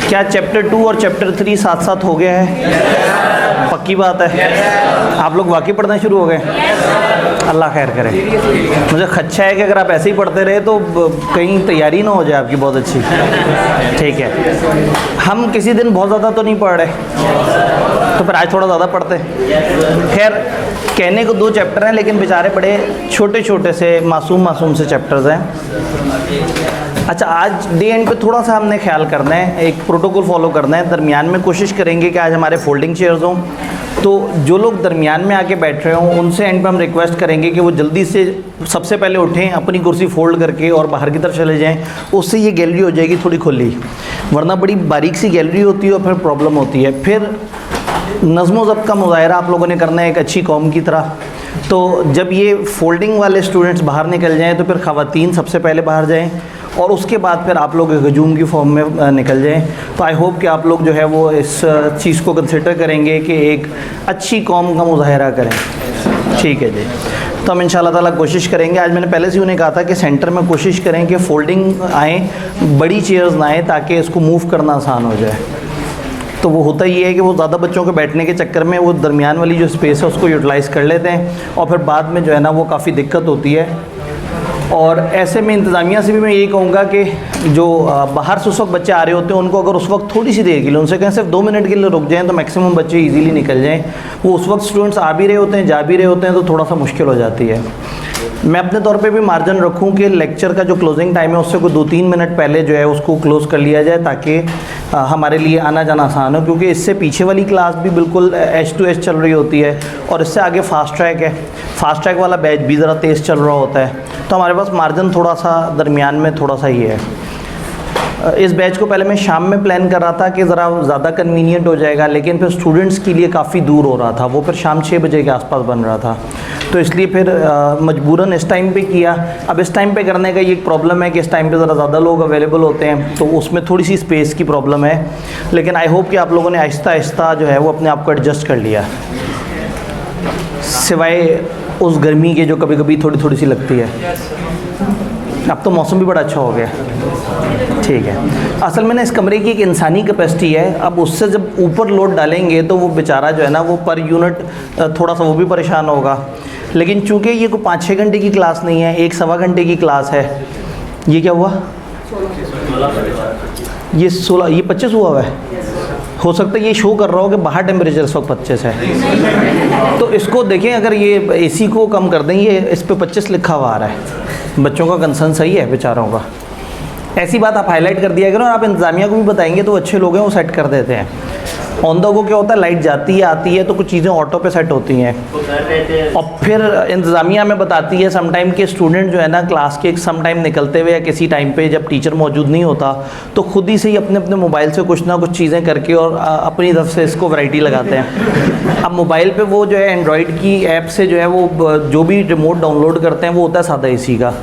क्या चैप्टर 2 और चैप्टर 3 साथ साथ हो गया है? पक्की बात है? आप लोग वाकई पढ़ना शुरू हो गए? अल्लाह खैर करे। मुझे खदशा है कि अगर आप ऐसे ही पढ़ते रहे तो कहीं तैयारी ना हो जाए आपकी बहुत अच्छी। ठीक है, हम किसी दिन बहुत ज़्यादा तो नहीं पढ़ रहे, तो फिर आज थोड़ा ज़्यादा पढ़ते हैं। खैर, कहने को 2 चैप्टर हैं, लेकिन बेचारे बड़े छोटे छोटे से मासूम से चैप्टर्स हैं। अच्छा, आज डे एंड पे थोड़ा सा हमने ख्याल करना है, एक प्रोटोकॉल फॉलो करना है। दरमियान में कोशिश करेंगे कि आज हमारे फोल्डिंग चेयर्स हों, तो जो लोग दरमियान में आके बैठ रहे हों उनसे एंड पे हम रिक्वेस्ट करेंगे कि वो जल्दी से सबसे पहले उठें, अपनी कुर्सी फोल्ड करके और बाहर की तरफ चले जाएं। उससे ये गैलरी हो जाएगी थोड़ी खुली, वरना बड़ी बारीक सी गैलरी होती है और फिर प्रॉब्लम होती है। फिर नज़्म ज़ब्त का मुज़ाहरा आप लोगों ने करना है एक अच्छी कौम की तरह। तो जब ये फोल्डिंग वाले स्टूडेंट्स बाहर निकल जाएं तो फिर ख़वातीन सबसे पहले बाहर जाएं और उसके बाद फिर आप लोग हजूम की फॉर्म में निकल जाएं। तो आई होप कि आप लोग जो है वो इस चीज़ को कंसिडर करेंगे कि एक अच्छी कौम का मुज़ाहरा करें। ठीक है जी, तो हम इंशाल्लाह ताला कोशिश करेंगे। आज मैंने पहले से उन्हें कहा था कि सेंटर में कोशिश करें कि फोल्डिंग आएँ, बड़ी चेयर्स ना आएँ, ताकि इसको मूव करना आसान हो जाए। तो वो होता ही है कि वो ज़्यादा बच्चों के बैठने के चक्कर में वो दरमियान वाली जो स्पेस है उसको यूटिलाइज़ कर लेते हैं और फिर बाद में जो है ना वो काफ़ी दिक्कत होती है। और ऐसे में इंतज़ामिया से भी मैं यही कहूँगा कि जो बाहर से उस वक्त बच्चे आ रहे होते हैं उनको अगर उस वक्त थोड़ी सी देर के लिए उनसे कहें सिर्फ 2 मिनट के लिए रुक जाएँ तो मैक्सिमम बच्चे इजीली निकल जाएँ। वो उस वक्त स्टूडेंट्स आ भी रहे होते हैं, जा भी रहे होते हैं, तो थोड़ा सा मुश्किल हो जाती है। मैं अपने तौर पे भी मार्जिन रखूं कि लेक्चर का जो क्लोजिंग टाइम है उससे कोई 2-3 मिनट पहले जो है उसको क्लोज़ कर लिया जाए, ताकि हमारे लिए आना जाना आसान हो, क्योंकि इससे पीछे वाली क्लास भी बिल्कुल एच टू एच चल रही होती है और इससे आगे फास्ट ट्रैक है। फास्ट ट्रैक वाला बैच भी ज़रा तेज़ चल रहा होता है, तो हमारे पास मार्जिन थोड़ा सा दरमियान में थोड़ा सा ही है। इस बैच को पहले मैं शाम में प्लान कर रहा था कि ज़रा ज़्यादा कन्वीनियंट हो जाएगा, लेकिन फिर स्टूडेंट्स के लिए काफ़ी दूर हो रहा था, वो फिर शाम 6 बजे के आसपास बन रहा था, तो इसलिए फिर मजबूरन इस टाइम पे किया। अब इस टाइम पे करने का ये एक प्रॉब्लम है कि इस टाइम पे ज़रा ज़्यादा लोग अवेलेबल होते हैं, तो उसमें थोड़ी सी स्पेस की प्रॉब्लम है। लेकिन आई होप कि आप लोगों ने आहिस्ता आहिस्ता जो है वो अपने आप को एडजस्ट कर लिया, सिवाय उस गर्मी के जो कभी कभी थोड़ी थोड़ी सी लगती है। अब तो मौसम भी बड़ा अच्छा हो गया। ठीक है, असल में ना इस कमरे की एक इंसानी कैपेसिटी है, अब उससे जब ऊपर लोड डालेंगे तो वो बेचारा जो है ना वो पर यूनिट थोड़ा सा वो भी परेशान होगा। लेकिन चूंकि ये कोई 5-6 घंटे की क्लास नहीं है, 1-1.25 घंटे की क्लास है। ये क्या हुआ? ये 16, ये 25 हुआ है। हो सकता है ये शो कर रहा हो कि बाहर टेम्परेचर इस वक्त 25 है, तो इसको देखें, अगर ये AC को कम कर दें, ये इस पर 25 लिखा हुआ आ रहा है। बच्चों का कंसर्न सही है बेचारों का। ऐसी बात आप हाईलाइट कर दिया करो और आप इंतज़ामिया को भी बताएंगे तो अच्छे लोग हैं, वो सेट कर देते हैं। ऑन द गो क्या होता है, लाइट जाती है आती है तो कुछ चीज़ें ऑटो पे सेट होती हैं, और फिर इंतज़ामिया में बताती है समटाइम के स्टूडेंट जो है ना क्लास के समटाइम निकलते हुए या किसी टाइम पे जब टीचर मौजूद नहीं होता तो खुद ही से ही अपने अपने मोबाइल से कुछ ना कुछ चीज़ें करके और अपनी तरफ से इसको वैरायटी लगाते हैं। अब मोबाइल पे वो जो है एंड्रॉयड की ऐप से जो है वो जो भी रिमोट डाउनलोड करते हैं वो होता है सादा AC का।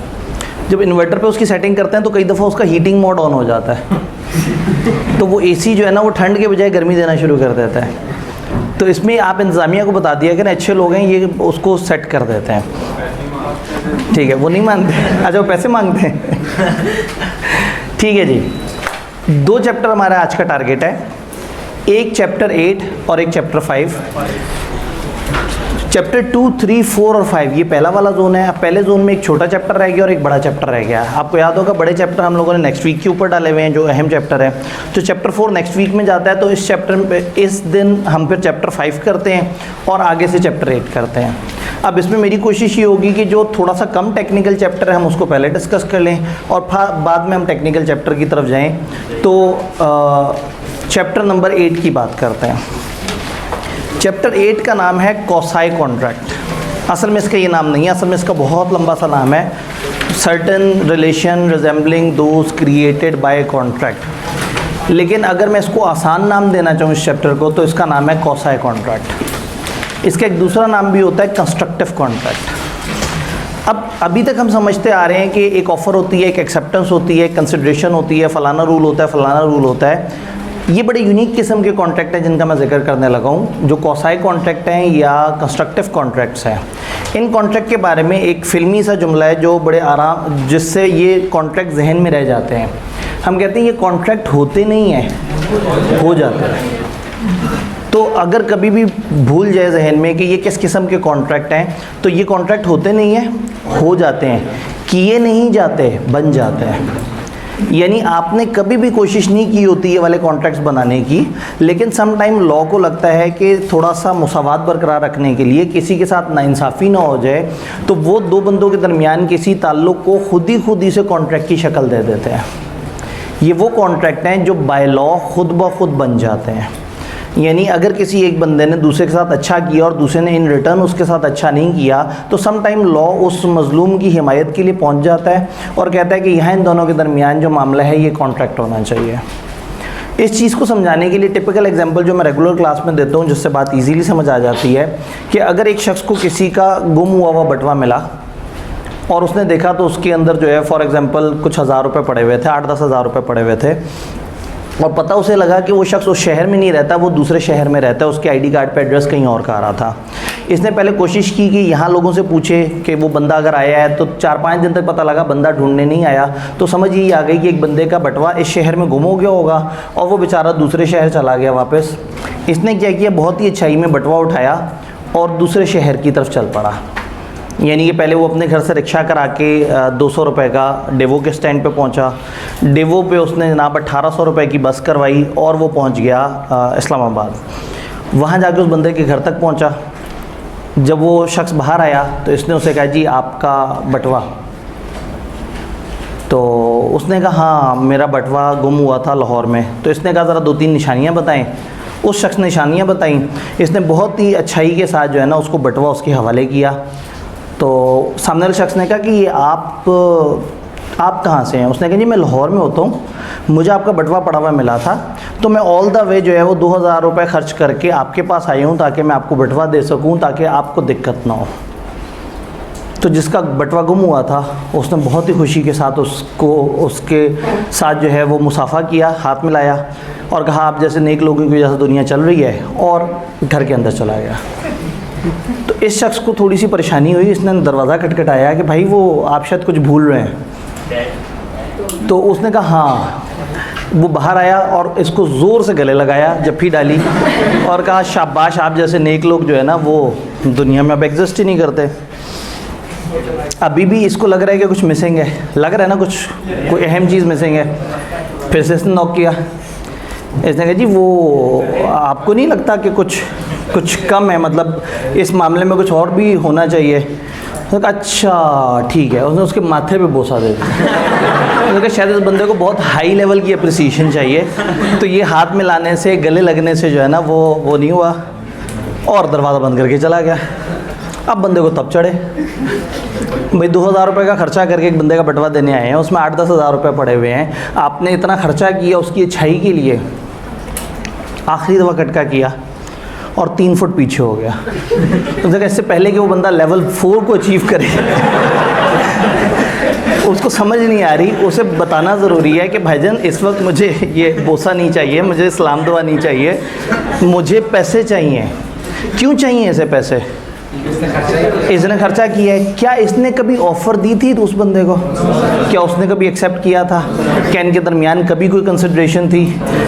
जब इन्वर्टर पे उसकी सेटिंग करते हैं तो कई दफ़ा उसका हीटिंग मोड ऑन हो जाता है, तो वो AC जो है ना वो ठंड के बजाय गर्मी देना शुरू कर देता है। तो इसमें आप इंतज़ामिया को बता दिया कि ना अच्छे लोग हैं, ये उसको सेट कर देते हैं। ठीक है, वो नहीं मानते, अच्छा वो पैसे मांगते हैं। ठीक है जी, 2 चैप्टर हमारा आज का टारगेट है, एक चैप्टर 8 और एक चैप्टर 5। चैप्टर 2, 3, 4 और 5 ये पहला वाला जोन है। अब पहले जोन में एक छोटा चैप्टर रह गया और एक बड़ा चैप्टर रह गया। आपको याद होगा बड़े चैप्टर हम लोगों ने नेक्स्ट वीक के ऊपर डाले हुए हैं, जो अहम चैप्टर है। तो चैप्टर 4 नेक्स्ट वीक में जाता है, तो इस चैप्टर में इस दिन हम फिर चैप्टर 5 करते हैं और आगे से चैप्टर 8 करते हैं। अब इसमें मेरी कोशिश ये होगी कि जो थोड़ा सा कम टेक्निकल चैप्टर है हम उसको पहले डिस्कस कर लें और बाद में हम टेक्निकल चैप्टर की तरफ जाएँ। तो चैप्टर नंबर 8 की बात करते हैं। चैप्टर 8 का नाम है कॉसाई कॉन्ट्रैक्ट। असल में इसका ये नाम नहीं है, असल में इसका बहुत लंबा सा नाम है, certain relation resembling those created by contract. लेकिन अगर मैं इसको आसान नाम देना चाहूँ इस चैप्टर को तो इसका नाम है कॉसाई कॉन्ट्रैक्ट। इसका एक दूसरा नाम भी होता है कंस्ट्रक्टिव कॉन्ट्रैक्ट। अब अभी तक हम समझते आ रहे हैं कि एक ऑफ़र होती है, एक एक्सेप्टेंस होती है, कंसिडरेशन होती है, फ़लाना रूल होता है, फ़लाना रूल होता है। ये बड़े यूनिक किस्म के कॉन्ट्रैक्ट हैं जिनका मैं जिक्र करने लगा हूँ, जो कॉसाई कॉन्ट्रैक्ट हैं या कंस्ट्रक्टिव कॉन्ट्रैक्ट्स हैं। इन कॉन्ट्रैक्ट के बारे में एक फ़िल्मी सा जुमला है जो बड़े आराम जिससे ये कॉन्ट्रैक्ट जहन में रह जाते हैं। हम कहते हैं ये कॉन्ट्रैक्ट होते नहीं हैं, हो जाते हैं। तो अगर कभी भी भूल जाए जहन में कि ये किस किस्म के कॉन्ट्रैक्ट हैं, तो ये कॉन्ट्रैक्ट होते नहीं हैं, हो जाते हैं, किए नहीं जाते, बन जाते हैं। यानी आपने कभी भी कोशिश नहीं की होती ये वाले कॉन्ट्रैक्ट्स बनाने की, लेकिन सम टाइम लॉ को लगता है कि थोड़ा सा मुसावात बरकरार रखने के लिए, किसी के साथ नाइंसाफ़ी ना हो जाए, तो वो दो बंदों के दरमियान किसी ताल्लुक़ को खुद ही से कॉन्ट्रैक्ट की शक्ल दे देते हैं। ये वो कॉन्ट्रैक्ट हैं जो बाय लॉ खुद ब खुद बन जाते हैं। यानी अगर किसी एक बंदे ने दूसरे के साथ अच्छा किया और दूसरे ने इन रिटर्न उसके साथ अच्छा नहीं किया, तो सम टाइम लॉ उस मज़लूम की हिमायत के लिए पहुंच जाता है और कहता है कि यहाँ इन दोनों के दरमियान जो मामला है ये कॉन्ट्रैक्ट होना चाहिए। इस चीज़ को समझाने के लिए टिपिकल एग्जांपल जो मैं रेगुलर क्लास में देता हूँ, जिससे बात इजीली समझ आ जाती है, कि अगर एक शख्स को किसी का गुम हुआ बटवा मिला और उसने देखा तो उसके अंदर जो है फॉर एग्जांपल कुछ हज़ार रुपये पड़े हुए थे, 8-10 हज़ार रुपये पड़े हुए थे, और पता उसे लगा कि वो शख्स उस शहर में नहीं रहता, वो दूसरे शहर में रहता है, उसके आईडी कार्ड पे एड्रेस कहीं और का आ रहा था। इसने पहले कोशिश की कि यहाँ लोगों से पूछे कि वो बंदा अगर आया है, तो 4-5 दिन तक पता लगा बंदा ढूंढने नहीं आया, तो समझ यही आ गई कि एक बंदे का बटवा इस शहर में गुम हो गया होगा और वो बेचारा दूसरे शहर चला गया वापस। इसने क्या किया, बहुत ही अच्छाई में बटवा उठाया और दूसरे शहर की तरफ चल पड़ा। यानी कि पहले वो अपने घर से रिक्शा करा के 200 रुपये का डेवो के स्टैंड पे पहुंचा। डेवो पे उसने जनाब 1800 रुपये की बस करवाई और वो पहुंच गया इस्लामाबाद। वहाँ जाके उस बंदे के घर तक पहुंचा। जब वो शख्स बाहर आया तो इसने उसे कहा, जी आपका बटवा? तो उसने कहा, हाँ मेरा बटवा गुम हुआ था लाहौर में। तो इसने कहा, ज़रा 2-3 निशानियाँ बताएं। उस शख्स ने निशानियाँ बताई। इसने बहुत ही अच्छाई के साथ जो है ना उसको बटवा उसके हवाले किया। तो सामने वाले शख्स ने कहा कि ये आप कहाँ से हैं? उसने कहा, जी मैं लाहौर में होता हूँ, मुझे आपका बटवा पड़ा हुआ मिला था, तो मैं ऑल द वे जो है वो 2000 रुपये खर्च करके आपके पास आई हूँ ताकि मैं आपको बटवा दे सकूँ, ताकि आपको दिक्कत ना हो। तो जिसका बटवा गुम हुआ था उसने बहुत ही खुशी के साथ उसके साथ जो है वो मुसाफा किया, हाथ मिलाया और कहा, आप जैसे नेक लोगों की वजह से दुनिया चल रही है, और घर के अंदर चला गया। तो इस शख्स को थोड़ी सी परेशानी हुई। इसने दरवाज़ा खटखटाया कि भाई वो आप शायद कुछ भूल रहे हैं। तो उसने कहा, हाँ। वो बाहर आया और इसको ज़ोर से गले लगाया, जफ्फी डाली और कहा, शाबाश, आप जैसे नेक लोग जो है ना वो दुनिया में अब एग्जिस्ट ही नहीं करते। अभी भी इसको लग रहा है कि कुछ मिसिंग है, लग रहा है ना कुछ कोई अहम चीज़ मिसिंग है। फिर से इसने नॉक किया। इसने कहा, जी वो आपको नहीं लगता कि कुछ कम है, मतलब इस मामले में कुछ और भी होना चाहिए? तो अच्छा ठीक है। उसने उसके माथे पे बोसा दे दिया। उसने कहा, शायद इस बंदे को बहुत हाई लेवल की अप्रिसिएशन चाहिए, तो ये हाथ मिलाने से, गले लगने से जो है ना वो नहीं हुआ, और दरवाज़ा बंद करके चला गया। अब बंदे को तब चढ़े, भाई 2000 रुपये का खर्चा करके एक बंदे का बटवा देने आए हैं, उसमें 8-10 हज़ार रुपये पड़े हुए हैं, आपने इतना खर्चा किया उसकी अच्छाई के लिए, आखिरी दफ़ा कटका किया और 3 फुट पीछे हो गया। तो देखा, इससे पहले कि वो बंदा लेवल 4 को अचीव करे उसको समझ नहीं आ रही, उसे बताना ज़रूरी है कि भाईजान इस वक्त मुझे ये बोसा नहीं चाहिए, मुझे सलाम दुआ नहीं चाहिए, मुझे पैसे चाहिए। क्यों चाहिए ऐसे पैसे? इसने खर्चा किया है। क्या इसने कभी ऑफ़र दी थी उस बंदे को? क्या उसने कभी एक्सेप्ट किया था? क्या इनके दरमियान कभी कोई कंसिडरेशन थी?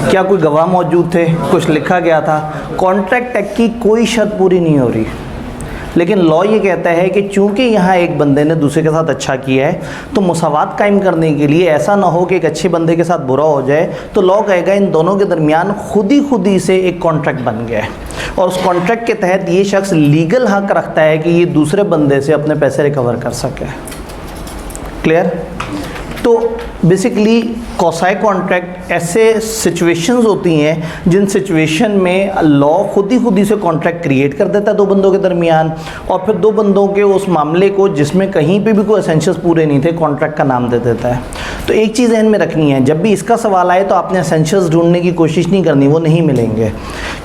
क्या कोई गवाह मौजूद थे? कुछ लिखा गया था? कॉन्ट्रैक्ट एक्ट की कोई शर्त पूरी नहीं हो रही। लेकिन लॉ ये कहता है कि चूंकि यहाँ एक बंदे ने दूसरे के साथ अच्छा किया है, तो मुसावात कायम करने के लिए ऐसा ना हो कि एक अच्छे बंदे के साथ बुरा हो जाए, तो लॉ कहेगा इन दोनों के दरमियान खुद ही से एक कॉन्ट्रैक्ट बन गया है, और उस कॉन्ट्रैक्ट के तहत ये शख्स लीगल हक रखता है कि ये दूसरे बंदे से अपने पैसे रिकवर कर सके। क्लियर? तो बेसिकली कौसाई कॉन्ट्रैक्ट ऐसे सिचुएशंस होती हैं जिन सिचुएशन में लॉ खुद ही से कॉन्ट्रैक्ट क्रिएट कर देता है दो बंदों के दरमियान, और फिर दो बंदों के उस मामले को जिसमें कहीं पे भी कोई एसेंशियल्स पूरे नहीं थे, कॉन्ट्रैक्ट का नाम दे देता है। तो एक चीज़ ध्यान में रखनी है, जब भी इसका सवाल आए तो आपने एसेंशियल्स ढूंढने की कोशिश नहीं करनी, वो नहीं मिलेंगे,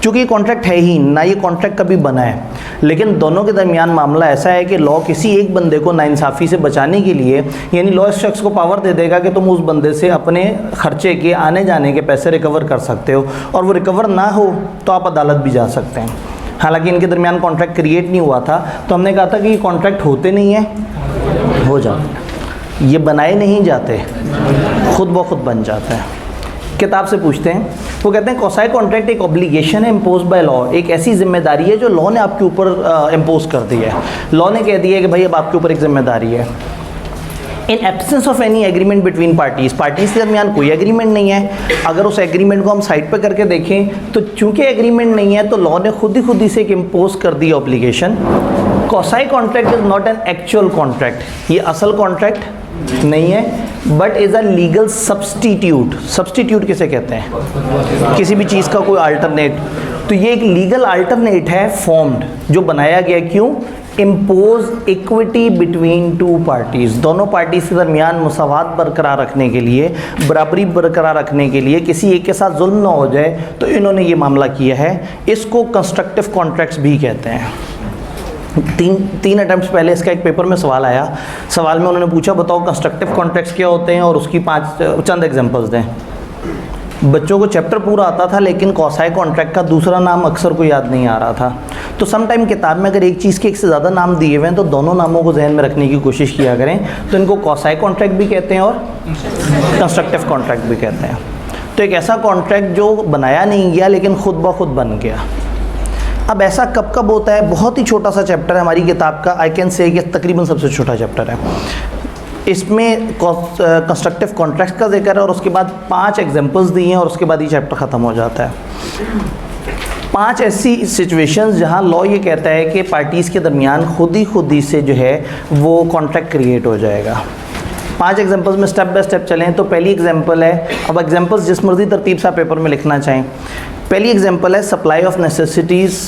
क्योंकि ये कॉन्ट्रैक्ट है ही ना, ये कॉन्ट्रैक्ट कभी बना है। लेकिन दोनों के दरमियान मामला ऐसा है कि लॉ किसी एक बंदे को नाइंसाफ़ी से बचाने के लिए, यानी लॉ इस शख्स को पावर दे देगा कि तुम उस बंदे से अपने खर्चे के आने जाने के पैसे रिकवर कर सकते हो, और वो रिकवर ना हो तो आप अदालत भी जा सकते हैं। हालांकि इनके दरमियान कॉन्ट्रैक्ट क्रिएट नहीं हुआ था, तो हमने कहा था कि ये कॉन्ट्रैक्ट होते नहीं हैं, हो जाते, ये बनाए नहीं जाते, खुद ब खुद बन जाता है। किताब से पूछते हैं, वो कहते हैं कॉसाई कॉन्ट्रैक्ट एक ऑब्लिगेशन है इम्पोज बाय लॉ, एक ऐसी जिम्मेदारी है जो लॉ ने आपके ऊपर इम्पोज कर दी है। लॉ ने कह दिया है कि भाई अब आपके ऊपर एक जिम्मेदारी है। In absence of any agreement between parties, parties के दरमियान कोई एग्रीमेंट नहीं है। अगर उस एग्रीमेंट को हम साइड पे करके देखें तो चूंकि एग्रीमेंट नहीं है तो लॉ ने खुद ही से एक इम्पोज कर दी obligation. Quasi contract is not an actual contract, ये असल कॉन्ट्रैक्ट नहीं है, but is a legal substitute. Substitute किसे कहते हैं? किसी भी चीज़ का कोई अल्टरनेट। तो ये एक लीगल अल्टरनेट है फॉर्म्ड, जो बनाया गया क्यों? Impose equity between two parties, दोनों पार्टीज़ के दरमियान मुसावात बरकरार रखने के लिए, बराबरी बरकरार रखने के लिए, किसी एक के साथ जुल्म ना हो जाए, तो इन्होंने ये मामला किया है। इसको कंस्ट्रक्टिव कॉन्ट्रैक्ट्स भी कहते हैं। तीन अटेम्प्ट्स पहले इसका एक पेपर में सवाल आया। सवाल में उन्होंने पूछा बताओ कंस्ट्रक्टिव कॉन्ट्रैक्ट्स क्या होते हैं और उसकी चंद एग्जांपल्स दें। बच्चों को चैप्टर पूरा आता था लेकिन कॉसाई कॉन्ट्रैक्ट का दूसरा नाम अक्सर को याद नहीं आ रहा था। तो सम टाइम किताब में अगर एक चीज़ के एक से ज़्यादा नाम दिए हुए हैं तो दोनों नामों को जहन में रखने की कोशिश किया करें। तो इनको कॉसाई कॉन्ट्रैक्ट भी कहते हैं और कंस्ट्रक्टिव कॉन्ट्रैक्ट भी कहते हैं। तो एक ऐसा कॉन्ट्रैक्ट जो बनाया नहीं गया लेकिन खुद ब खुद बन गया। अब ऐसा कब कब होता है? बहुत ही छोटा सा चैप्टर है हमारी किताब का, आई कैन से कि तकरीबन सबसे छोटा चैप्टर है। इसमें कंस्ट्रक्टिव कॉन्ट्रैक्ट का जिक्र है और उसके बाद 5 एग्जांपल्स दिए हैं और उसके बाद ये चैप्टर ख़त्म हो जाता है। 5 ऐसी सिचुएशंस जहां लॉ ये कहता है कि पार्टीज़ के दरमियान खुद ही से जो है वो कॉन्ट्रैक्ट क्रिएट हो जाएगा। 5 एग्जांपल्स में स्टेप बाय स्टेप चलें तो पहली एग्जांपल है, अब एग्जांपल्स जिस मर्जी तरतीब से आप पेपर में लिखना चाहें। पहली एग्जांपल है supply of necessities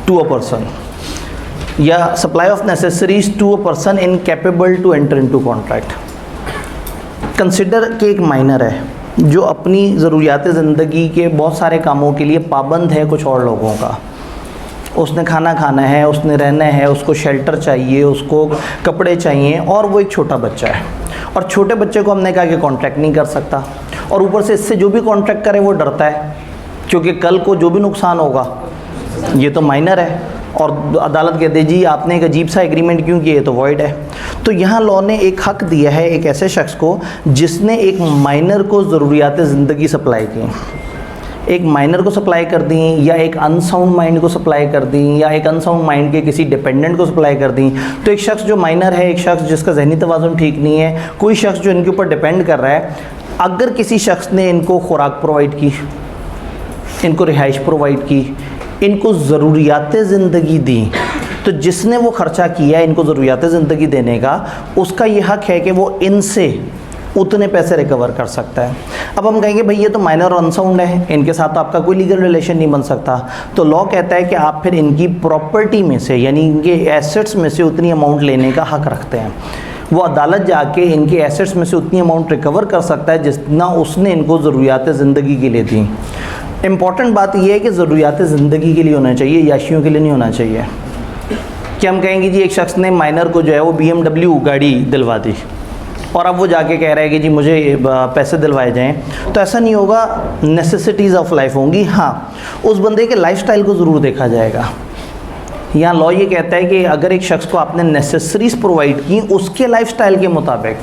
to a person, या supply of necessaries to a person incapable to enter into contract. Consider कि एक माइनर है जो अपनी ज़रूरियात ज़िंदगी के बहुत सारे कामों के लिए पाबंद है कुछ और लोगों का। उसने खाना खाना है, उसने रहना है, उसको शेल्टर चाहिए, उसको कपड़े चाहिए, और वो एक छोटा बच्चा है। और छोटे बच्चे को हमने कहा कि कॉन्ट्रैक्ट नहीं कर सकता, और ऊपर से इससे जो भी कॉन्ट्रैक्ट करे वो डरता है क्योंकि कल को जो भी नुकसान होगा, ये तो माइनर है, और अदालत कहते जी आपने एक अजीब सा एग्रीमेंट क्यों किया, ये तो वॉइड है। तो यहाँ लॉ ने एक हक दिया है एक ऐसे शख्स को जिसने एक माइनर को ज़रूरियात ज़िंदगी सप्लाई की, एक माइनर को सप्लाई कर दी, या एक अनसाउंड माइंड को सप्लाई कर दी, या एक अनसाउंड माइंड के किसी डिपेंडेंट को सप्लाई कर दी। तो एक शख्स जो माइनर है, एक शख्स जिसका जहनी तवाज़ुन ठीक नहीं है, कोई शख्स जो इनके ऊपर डिपेंड कर रहा है, अगर किसी शख्स ने इनको खुराक प्रोवाइड की, इनको रिहाइश प्रोवाइड की, इनको ज़रूरियात ज़िंदगी दी, तो जिसने वो ख़र्चा किया इनको ज़रूरियात ज़िंदगी देने का, उसका ये हक़ है कि वो इनसे उतने पैसे रिकवर कर सकता है। अब हम कहेंगे भाई ये तो माइनर और अनसाउंड है, इनके साथ तो आपका कोई लीगल रिलेशन नहीं बन सकता। तो लॉ कहता है कि आप फिर इनकी प्रॉपर्टी में से, यानी इनके एसेट्स में से उतनी अमाउंट लेने का हक़ रखते हैं। वो अदालत जाके इनके एसेट्स में से उतनी अमाउंट रिकवर कर सकता है जितना उसने इनको ज़रूरियात ज़िंदगी के लिए दी। इम्पॉर्टेंट बात यह है कि ज़रूरियात ज़िंदगी के लिए होना चाहिए, याशियों के लिए नहीं होना चाहिए। कि हम कहेंगे जी एक शख्स ने माइनर को जो है वो BMW गाड़ी दिलवा दी और अब वो जाके कह रहा है कि जी मुझे पैसे दिलवाए जाएं, तो ऐसा नहीं होगा। नेसेसिटीज़ ऑफ लाइफ होंगी। हाँ, उस बंदे के लाइफस्टाइल को ज़रूर देखा जाएगा। यहाँ लॉ ये कहता है कि अगर एक शख्स को आपने नेसेसरीज प्रोवाइड की उसके लाइफस्टाइल के मुताबिक,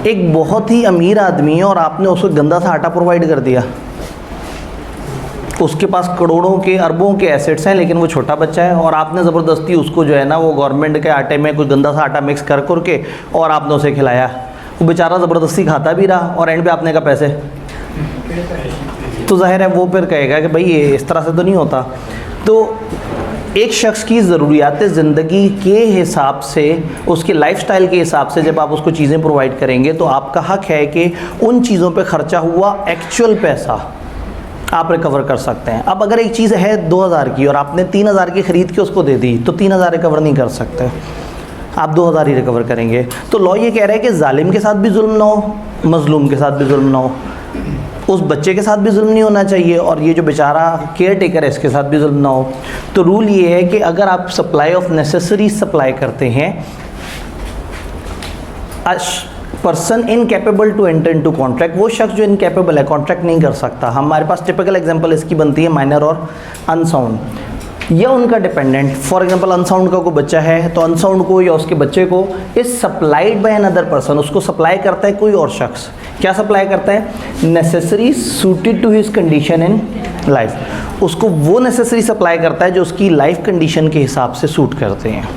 एक बहुत ही अमीर आदमी है और आपने उसको गंदा सा आटा प्रोवाइड कर दिया, उसके पास करोड़ों के अरबों के एसेट्स हैं लेकिन वो छोटा बच्चा है, और आपने ज़बरदस्ती उसको जो है ना वो गवर्नमेंट के आटे में कोई गंदा सा आटा मिक्स कर के और आपने उसे खिलाया। वो बेचारा ज़बरदस्ती खाता भी रहा और एंड पे आपने कहा पैसे, तो जाहिर है वो फिर कहेगा कि भाई ये इस तरह से तो नहीं होता। तो एक शख्स की ज़रूरियात ज़िंदगी के हिसाब से, उसके लाइफस्टाइल के हिसाब से जब आप उसको चीज़ें प्रोवाइड करेंगे तो आपका हक़ है कि उन चीज़ों पे ख़र्चा हुआ एक्चुअल पैसा आप रिकवर कर सकते हैं। अब अगर एक चीज़ है 2000 की और आपने 3000 की ख़रीद के उसको दे दी तो 3000 रिकवर नहीं कर सकते, आप 2000 ही रिकवर करेंगे। तो लॉ ये कह रहा है कि जालिम के साथ भी जुल्म ना हो, मज़लूम के साथ भी जुल्म ना हो, उस बच्चे के साथ भी जुल्म नहीं होना चाहिए, और ये जो बेचारा केयर टेकर है इसके साथ भी जुल्म ना हो। तो रूल ये है कि अगर आप सप्लाई ऑफ नेसेसरीज सप्लाई करते हैं, person incapable to enter into contract, वो शख्स जो इनकैपेबल है, कॉन्ट्रैक्ट नहीं कर सकता। हमारे पास टिपिकल एग्जांपल इसकी बनती है माइनर और अनसाउंड। या उनका डिपेंडेंट, फॉर एग्जांपल अनसाउंड का कोई बच्चा है तो अनसाउंड को या उसके बच्चे को is supplied by another person, उसको सप्लाई करता है कोई और शख्स। क्या सप्लाई करता है? Necessary suited to his condition in life, उसको वो नेसेसरी सप्लाई करता है जो उसकी लाइफ कंडीशन के हिसाब से सूट करते हैं।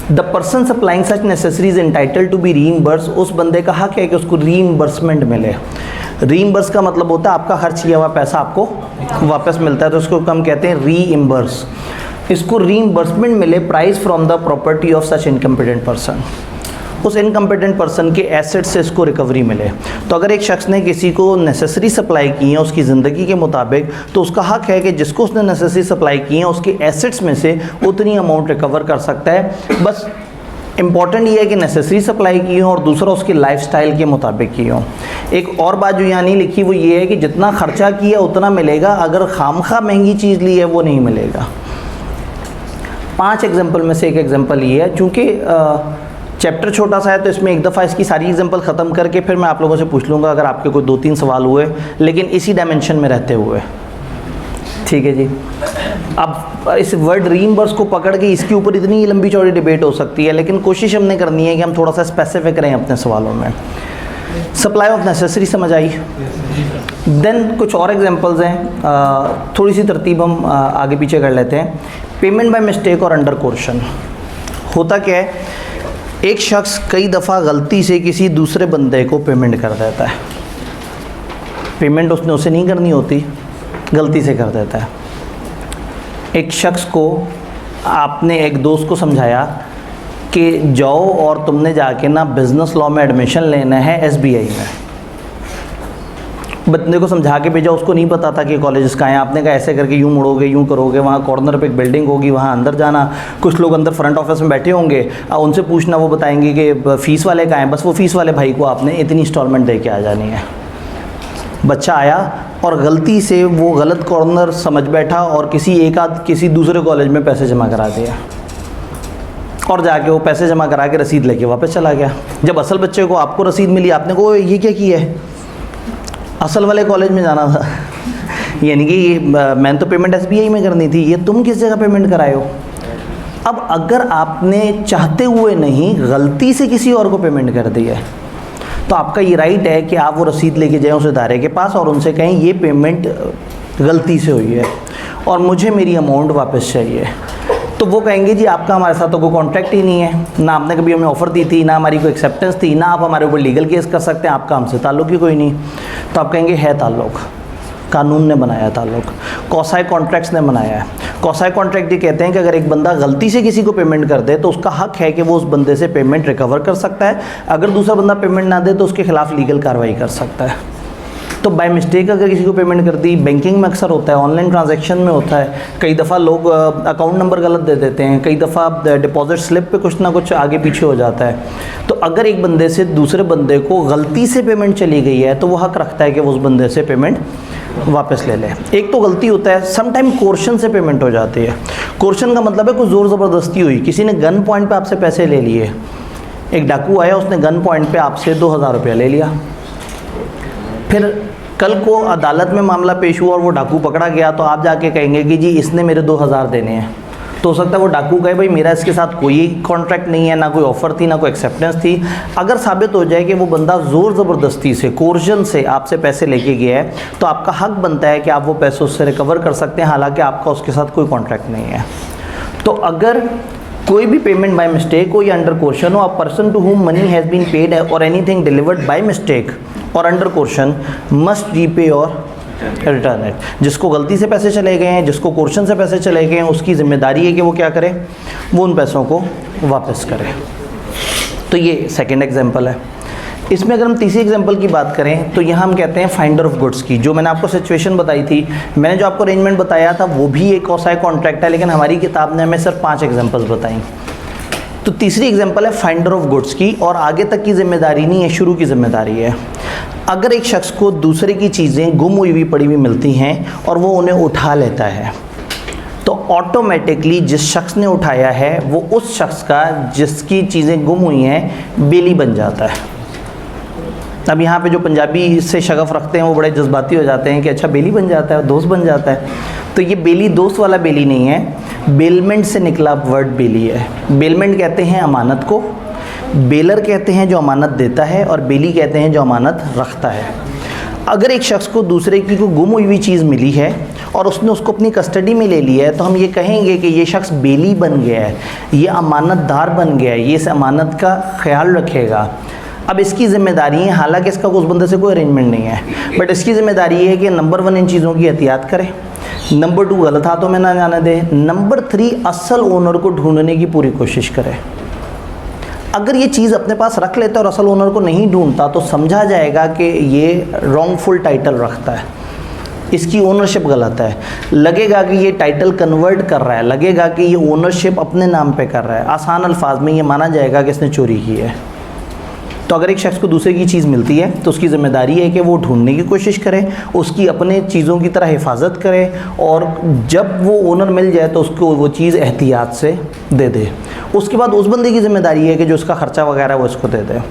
The person supplying such necessaries entitled to be reimburse, उस बंदे का हक है कि उसको रीइंबर्समेंट मिले। रीइंबर्स का मतलब होता है आपका खर्च किया हुआ पैसा आपको वापस मिलता है, तो उसको हम कहते हैं रीइंबर्स। इसको रीइंबर्समेंट मिले price from the property of such incompetent person, उस इनकम्पिटेंट पर्सन के एसेट से इसको रिकवरी मिले। तो अगर एक शख्स ने किसी को नेसेसरी सप्लाई की है उसकी ज़िंदगी के मुताबिक, तो उसका हक है कि जिसको उसने नेसेसरी सप्लाई की है उसके एसेट्स में से उतनी अमाउंट रिकवर कर सकता है। बस इम्पॉर्टेंट ये है कि नेसेसरी सप्लाई की हो और दूसरा उसकी लाइफस्टाइल के मुताबिक की हो। एक और बात जो यहाँ नहीं लिखी वो ये है कि जितना खर्चा किया उतना मिलेगा, अगर खामखा महंगी चीज़ ली है वो नहीं मिलेगा। 5 एग्जाम्पल में से एक एग्जाम्पल ये है, चूँकि चैप्टर छोटा सा है तो इसमें एक दफ़ा इसकी सारी एग्जाम्पल ख़त्म करके फिर मैं आप लोगों से पूछ लूँगा अगर आपके कोई 2-3 सवाल हुए, लेकिन इसी डायमेंशन में रहते हुए। ठीक है जी। अब इस वर्ड रीइंबर्स को पकड़ के इसके ऊपर इतनी लंबी चौड़ी डिबेट हो सकती है, लेकिन कोशिश हमने करनी है कि हम थोड़ा सा स्पेसिफिक रहें अपने सवालों में। सप्लाई ऑफ नेसेसरी समझ आई। देन कुछ और एग्जांपल्स हैं, थोड़ी सी तरतीब हम आगे पीछे कर लेते हैं। पेमेंट बाय मिस्टेक और अंडर कोर्शन। होता क्या है, एक शख्स कई दफ़ा गलती से किसी दूसरे बंदे को पेमेंट कर देता है। पेमेंट उसने उसे नहीं करनी होती, गलती से कर देता है। एक शख्स को आपने एक दोस्त को समझाया कि जाओ और तुमने जाके ना बिज़नेस लॉ में एडमिशन लेना है SBI में। बंदे को समझा के भेजा, उसको नहीं पता था कि कॉलेज कहाँ है। आपने कहा ऐसे करके यूँ मुड़ोगे, यूँ करोगे, वहाँ कॉर्नर पे एक बिल्डिंग होगी, वहाँ अंदर जाना। कुछ लोग अंदर फ्रंट ऑफिस में बैठे होंगे, उनसे पूछना, वो बताएंगे कि फ़ीस वाले कहाँ हैं। बस वो फ़ीस वाले भाई को आपने इतनी इंस्टॉलमेंट दे के आ जानी है। बच्चा आया और गलती से वो गलत कॉर्नर समझ बैठा और किसी दूसरे कॉलेज में पैसे जमा करा दिया और जाके वो पैसे जमा करा के रसीद लेके वापस चला गया। जब असल बच्चे को आपको रसीद मिली, आपने कहा ये क्या किया है? असल वाले कॉलेज में जाना था, यानी कि मैंने तो पेमेंट SBI में करनी थी, ये तुम किस जगह पेमेंट कराए हो? अब अगर आपने चाहते हुए नहीं, गलती से किसी और को पेमेंट कर दी है, तो आपका ये राइट है कि आप वो रसीद लेके जाएं उस इदारे के पास और उनसे कहें ये पेमेंट गलती से हुई है और मुझे मेरी अमाउंट वापस चाहिए। तो वो कहेंगे जी आपका हमारे साथ तो कोई कॉन्ट्रैक्ट ही नहीं है, ना आपने कभी हमें ऑफ़र दी थी, ना हमारी कोई एक्सेप्टेंस थी, ना आप हमारे ऊपर लीगल केस कर सकते हैं, आपका हमसे ताल्लुक़ ही कोई नहीं। तो आप कहेंगे है ताल्लुक़, कानून ने बनाया ताल्लुक़, कौसाई कॉन्ट्रैक्ट्स ने बनाया है। कौसाई कॉन्ट्रैक्ट ये कहते हैं कि अगर एक बंदा गलती से किसी को पेमेंट कर दे तो उसका हक है कि वो उस बंदे से पेमेंट रिकवर कर सकता है। अगर दूसरा बंदा पेमेंट ना दे तो उसके खिलाफ लीगल कार्रवाई कर सकता है। तो बाय मिस्टेक अगर किसी को पेमेंट कर दी, बैंकिंग में अक्सर होता है, ऑनलाइन ट्रांजैक्शन में होता है, कई दफ़ा लोग अकाउंट नंबर गलत दे देते हैं, कई दफ़ा डिपॉजिट स्लिप पे कुछ ना कुछ आगे पीछे हो जाता है। तो अगर एक बंदे से दूसरे बंदे को गलती से पेमेंट चली गई है तो वो हक रखता है कि वो उस बंदे से पेमेंट वापस ले ले। एक तो गलती होता है, सम टाइम कोर्शन से पेमेंट हो जाती है। कोर्शन का मतलब है कोई ज़ोर ज़बरदस्ती हुई, किसी ने गन पॉइंट पे आपसे पैसे ले लिए। एक डाकू आया, उसने गन पॉइंट पे आपसे 2000 रुपया ले लिया। फिर कल को अदालत में मामला पेश हुआ और वो डाकू पकड़ा गया, तो आप जाके कहेंगे कि जी इसने मेरे 2000 देने हैं। तो हो सकता है वो डाकू कहे भाई मेरा इसके साथ कोई कॉन्ट्रैक्ट नहीं है, ना कोई ऑफ़र थी, ना कोई एक्सेप्टेंस थी। अगर साबित हो जाए कि वो बंदा ज़ोर ज़बरदस्ती से, कोर्जन से आपसे पैसे लेके गया है, तो आपका हक बनता है कि आप वो पैसे उससे रिकवर कर सकते हैं, हालांकि आपका उसके साथ कोई कॉन्ट्रैक्ट नहीं है। तो अगर कोई भी पेमेंट बाय मिस्टेक हो या अंडर कोर्शन हो, a person to whom money has been paid और एनीथिंग डिलीवर्ड बाय मिस्टेक और अंडर कोर्शन मस्ट रीपे और रिटर्न इट। जिसको गलती से पैसे चले गए हैं, जिसको कोर्शन से पैसे चले गए हैं, उसकी जिम्मेदारी है कि वो क्या करे, वो उन पैसों को वापस करे। तो ये सेकंड एग्जांपल है। इसमें अगर हम तीसरी एग्जांपल की बात करें तो यहाँ हम कहते हैं फाइंडर ऑफ गुड्स की। जो मैंने आपको सिचुएशन बताई थी, मैंने जो आपको अरेंजमेंट बताया था वो भी एक कौसाई कॉन्ट्रैक्ट है, लेकिन हमारी किताब ने हमें सिर्फ 5 एग्जांपल्स बताई। तो तीसरी एग्जांपल है फाइंडर ऑफ गुड्स की, और आगे तक की जिम्मेदारी नहीं है, शुरू की जिम्मेदारी है। अगर एक शख्स को दूसरे की चीज़ें गुम हुई पड़ी हुई मिलती हैं और वो उन्हें उठा लेता है, तो ऑटोमेटिकली जिस शख्स ने उठाया है वो उस शख्स का जिसकी चीज़ें गुम हुई हैं बेली बन जाता है। अब यहाँ पे जो पंजाबी इससे शगफ रखते हैं वो बड़े जज्बाती हो जाते हैं कि अच्छा बेली बन जाता है, दोस्त बन जाता है। तो ये बेली दोस्त वाला बेली नहीं है, बेलमेंट से निकला वर्ड बेली है। बेलमेंट कहते हैं अमानत को, बेलर कहते हैं जो अमानत देता है, और बेली कहते हैं जो अमानत रखता है। अगर एक शख्स को दूसरे की कोई गुम हुई हुई चीज़ मिली है और उसने उसको अपनी कस्टडी में ले लिया है, तो हम ये कहेंगे कि ये शख्स बेली बन गया है, ये अमानतदार बन गया है, ये इस अमानत का ख्याल रखेगा। अब इसकी ज़िम्मेदारी है, हालांकि इसका उस बंदे से कोई अरेंजमेंट नहीं है, बट इसकी ज़िम्मेदारी है कि नंबर 1 इन चीज़ों की एहतियात करे, नंबर 2 गलत हाथों में ना जाने दे, नंबर 3 असल ओनर को ढूंढने की पूरी कोशिश करे। अगर ये चीज़ अपने पास रख लेता है और असल ओनर को नहीं ढूंढता तो समझा जाएगा कि ये रॉन्गफुल टाइटल रखता है, इसकी ओनरशिप गलत है। लगेगा कि ये टाइटल कन्वर्ट कर रहा है, लगेगा कि ये ओनरशिप अपने नाम पे कर रहा है। आसान अल्फाज में ये माना जाएगा कि इसने चोरी की है। तो अगर एक शख्स को दूसरे की चीज़ मिलती है तो उसकी ज़िम्मेदारी है कि वो ढूंढने की कोशिश करे, उसकी अपने चीज़ों की तरह हिफाजत करे, और जब वो ओनर मिल जाए तो उसको वो चीज़ एहतियात से दे दे। उसके बाद उस बंदे की ज़िम्मेदारी है कि जो उसका ख़र्चा वगैरह वो इसको दे दे।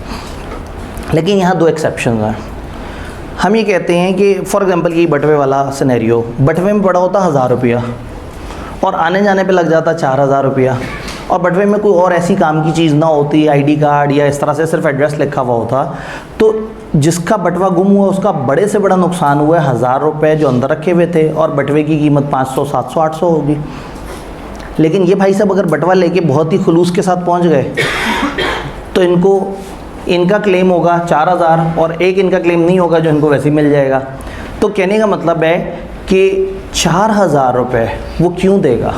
लेकिन यहाँ 2 एक्सेप्शन हैं। हम ये कहते हैं कि फॉर एग्ज़ाम्पल ये बटवे वाला सिनेरियो, बटवे में पड़ा होता 1000 रुपया और आने जाने पे लग जाता 4000 रुपया, और बटवे में कोई और ऐसी काम की चीज़ ना होती, आईडी कार्ड या इस तरह से सिर्फ एड्रेस लिखा हुआ होता, तो जिसका बटवा गुम हुआ उसका बड़े से बड़ा नुकसान हुआ है। 1000 रुपये जो अंदर रखे हुए थे और बटवे की कीमत 500, 700, 800 होगी। लेकिन ये भाई साहब अगर बटवा लेके बहुत ही खुलूस के साथ पहुंच गए तो इनका क्लेम होगा 4000 और एक इनका क्लेम नहीं होगा जो इनको वैसे ही मिल जाएगा। तो कहने का मतलब है कि 4000 रुपये वो क्यों देगा,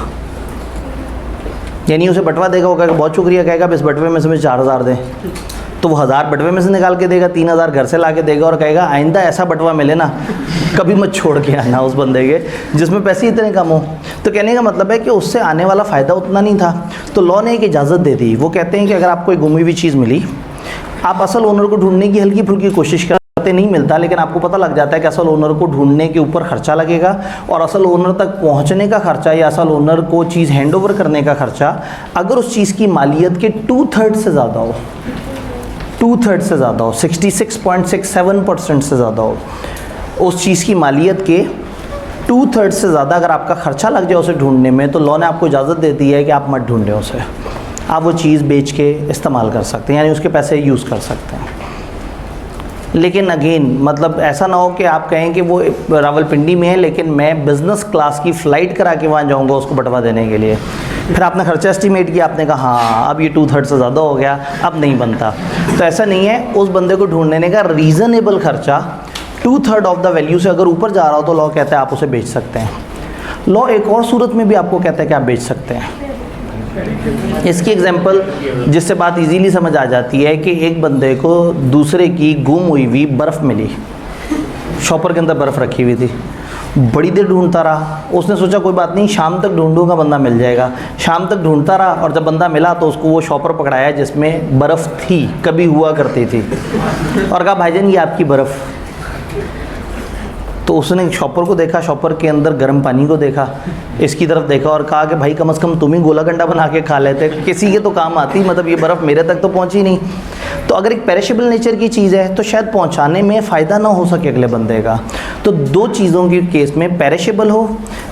यानी उसे बटवा देगा, वो कहेगा बहुत शुक्रिया, कहेगा इस बटवे में से मुझे 4000 दें, तो वो 1000 बटवे में से निकाल के देगा, 3000 घर से ला के देगा और कहेगा आइंदा ऐसा बटवा मिले ना कभी मत छोड़ के आना उस बंदे के जिसमें पैसे इतने कम हो। तो कहने का मतलब है कि उससे आने वाला फ़ायदा उतना नहीं था। तो लॉ ने एक इजाज़त दे दी। वो कहते हैं कि अगर आपको कोई गुमी हुई चीज़ मिली, आप असल ओनर को ढूंढने की हल्की फुल्की कोशिश करते, नहीं मिलता, लेकिन आपको पता लग जाता है कि असल ओनर को ढूंढने के ऊपर खर्चा लगेगा और असल ओनर तक पहुंचने का खर्चा या असल ओनर को चीज़ हैंडओवर करने का खर्चा अगर उस चीज़ की मालियत के 2/3 से ज़्यादा हो, 2/3 से ज़्यादा हो, 66.67% से ज़्यादा हो, उस चीज़ की मालियत के 2/3 से ज़्यादा अगर आपका खर्चा लग जाए उसे ढूंढने में, तो लॉ ने आपको इजाज़त देती है कि आप मत ढूंढें उसे, आप वो चीज़ बेच के इस्तेमाल कर सकते हैं, यानी उसके पैसे यूज़ कर सकते हैं। लेकिन अगेन मतलब ऐसा ना हो कि आप कहें कि वो रावलपिंडी में है लेकिन मैं बिज़नेस क्लास की फ़्लाइट करा के वहाँ जाऊँगा उसको बटवा देने के लिए, फिर आपने खर्चा एस्टिमेट किया, आपने कहा हाँ अब ये 2/3 से ज़्यादा हो गया, अब नहीं बनता। तो ऐसा नहीं है, उस बंदे को ढूंढने का रीज़नेबल खर्चा 2/3 ऑफ द वैल्यू से अगर ऊपर जा रहा हो तो लॉ कहता है आप उसे बेच सकते हैं। लॉ एक और सूरत में भी आपको कहता है कि आप बेच सकते हैं। इसकी एग्जांपल जिससे बात इजीली समझ आ जाती है कि एक बंदे को दूसरे की गुम हुई बर्फ़ मिली, शॉपर के अंदर बर्फ़ रखी हुई थी, बड़ी देर ढूंढता रहा, उसने सोचा कोई बात नहीं शाम तक ढूंढूंगा बंदा मिल जाएगा। शाम तक ढूंढता रहा और जब बंदा मिला तो उसको वो शॉपर पकड़ाया जिसमें बर्फ़ थी, कभी हुआ करती थी, और कहा भाईजान ये आपकी बर्फ़। तो उसने शॉपर को देखा, शॉपर के अंदर गर्म पानी को देखा, इसकी तरफ देखा और कहा कि भाई कम से कम तुम ही गोला गंडा बना के खा लेते, किसी के तो काम आती, मतलब ये बर्फ़ मेरे तक तो पहुंची नहीं। तो अगर एक पेरिशेबल नेचर की चीज़ है तो शायद पहुंचाने में फ़ायदा ना हो सके अगले बंदे का। तो दो चीज़ों के केस में पेरिशेबल हो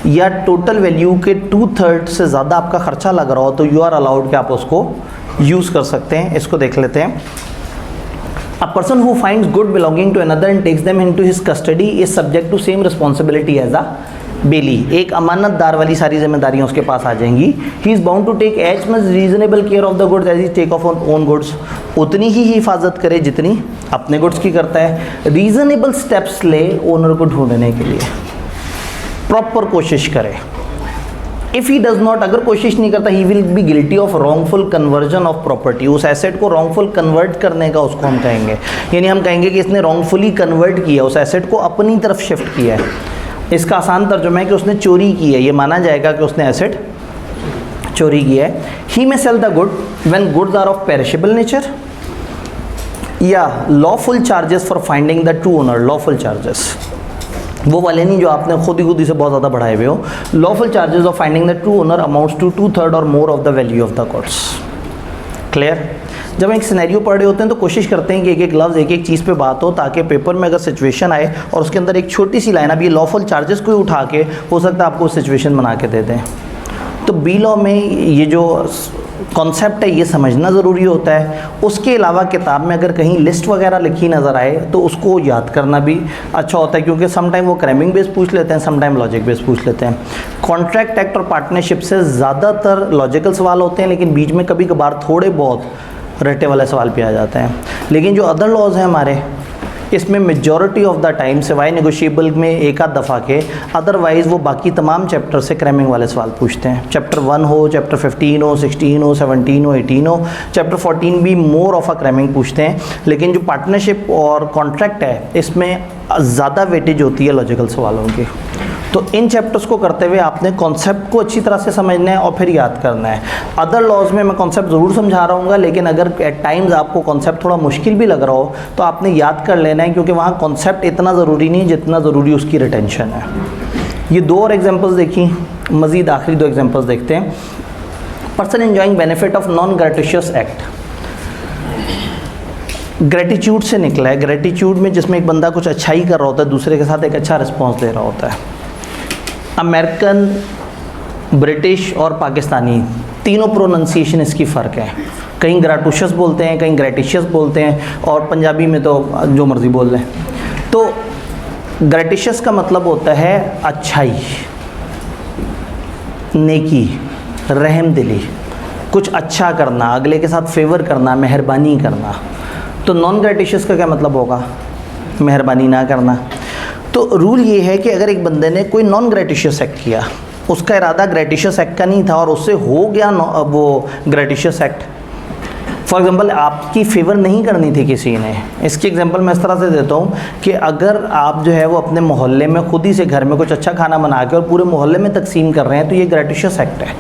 या टोटल वैल्यू के 2/3 से ज़्यादा आपका खर्चा लग रहा हो तो यू आर अलाउड कि आप उसको यूज़ कर सकते हैं। इसको देख लेते हैं। A person who finds good belonging to another and takes them into his custody is subject to same responsibility as a bailey. एक अमानतदार वाली सारी जिम्मेदारियां उसके पास आ जाएंगी। He is bound to take as much reasonable care of the goods as he take of own goods. उतनी ही हिफाजत करे जितनी अपने गुड्स की करता है। रीजनेबल स्टेप्स ले ओनर को ढूंढने के लिए, प्रॉपर कोशिश करे। इफ़ ही डज नॉट, अगर कोशिश नहीं करता, he will be guilty of wrongful conversion of property. उस एसेट को रॉन्गफुल कन्वर्ट करने का उसको हम कहेंगे, यानी हम कहेंगे कि इसने रॉन्गफुली कन्वर्ट किया, उस एसेट को अपनी तरफ शिफ्ट किया है। इसका आसान तर्जुमा है कि उसने चोरी की है, ये माना जाएगा कि उसने एसेट चोरी किया है। He may sell the good when goods are of perishable nature, या lawful charges for finding the true owner. Lawful charges वो वाले नहीं जो आपने खुद ही से बहुत ज़्यादा बढ़ाए हुए हो। Lawful charges of finding the true owner amounts to 2/3 और more of the value of the goods. Clear? जब एक सिनेरियो पढ़ रहे होते हैं तो कोशिश करते हैं कि एक एक लफ्ज़ एक एक चीज़ पे बात हो, ताकि पेपर में अगर सिचुएशन आए और उसके अंदर एक छोटी सी लाइन, अब ये लॉफुल चार्जेस को ही उठा के हो सकता है आपको सिचुएशन बना के दे दें। तो बी लॉ में ये जो कॉन्सेप्ट है ये समझना ज़रूरी होता है। उसके अलावा किताब में अगर कहीं लिस्ट वगैरह लिखी नज़र आए तो उसको याद करना भी अच्छा होता है, क्योंकि सम टाइम वो क्रैमिंग बेस पूछ लेते हैं, सम टाइम लॉजिक बेस पूछ लेते हैं। कॉन्ट्रैक्ट एक्ट और पार्टनरशिप से ज़्यादातर लॉजिकल सवाल होते हैं, लेकिन बीच में कभी कभार थोड़े बहुत रट्टे वाले सवाल भी आ जाते हैं। लेकिन जो अदर लॉज हैं हमारे, इसमें मेजॉरिटी ऑफ द टाइम सिवाय नेगोशिएबल में एक आध दफ़ा के, अदरवाइज़ वो बाकी तमाम चैप्टर से क्रैमिंग वाले सवाल पूछते हैं। चैप्टर 1 हो, चैप्टर 15 हो, 16 हो, 17 हो, 18 हो, चैप्टर 14 भी मोर ऑफ अ क्रैमिंग पूछते हैं। लेकिन जो पार्टनरशिप और कॉन्ट्रैक्ट है इसमें ज़्यादा वेटेज होती है लॉजिकल सवालों की। तो इन चैप्टर्स को करते हुए आपने कॉन्सेप्ट को अच्छी तरह से समझना है और फिर याद करना है। अदर लॉज में मैं कॉन्सेप्ट ज़रूर समझा रहा हूँ, लेकिन अगर एट टाइम्स आपको कॉन्सेप्ट थोड़ा मुश्किल भी लग रहा हो तो आपने याद कर लेना है, क्योंकि वहाँ कॉन्सेप्ट इतना ज़रूरी नहीं जितना ज़रूरी उसकी रिटेंशन है। ये दो और एग्जाम्पल्स देखी, मज़ीद आखिरी दो एग्जाम्पल्स देखते हैं। Person enjoying benefit of non gratuitous act, gratitude से निकला है। ग्रेटिट्यूड में जिसमें एक बंदा कुछ अच्छा ही कर रहा होता है, दूसरे के साथ एक अच्छा रिस्पॉन्स दे रहा होता है। अमेरिकन, ब्रिटिश और पाकिस्तानी तीनों प्रोनाउंसिएशन इसकी फ़र्क है। कहीं ग्रेटुशियस बोलते हैं, कहीं ग्रेटिशियस बोलते हैं, और पंजाबी में तो जो मर्ज़ी बोल लें। तो ग्रेटिशियस का मतलब होता है अच्छाई, नेकी, रहमदिली, कुछ अच्छा करना, अगले के साथ फेवर करना, मेहरबानी करना। तो नॉन ग्रेटिशियस का क्या मतलब होगा? मेहरबानी ना करना। तो रूल ये है कि अगर एक बंदे ने कोई नॉन ग्रेटिशियस एक्ट किया, उसका इरादा ग्रेटिशियस एक्ट का नहीं था और उससे हो गया वो ग्रेटिशियस एक्ट, फॉर एग्ज़ाम्पल आपकी फेवर नहीं करनी थी किसी ने। इसकी एग्जांपल मैं इस तरह से देता हूँ कि अगर आप जो है वो अपने मोहल्ले में खुद ही से घर में कुछ अच्छा खाना बना के और पूरे मोहल्ले में तकसीम कर रहे हैं, तो ये ग्रेटिशियस एक्ट है।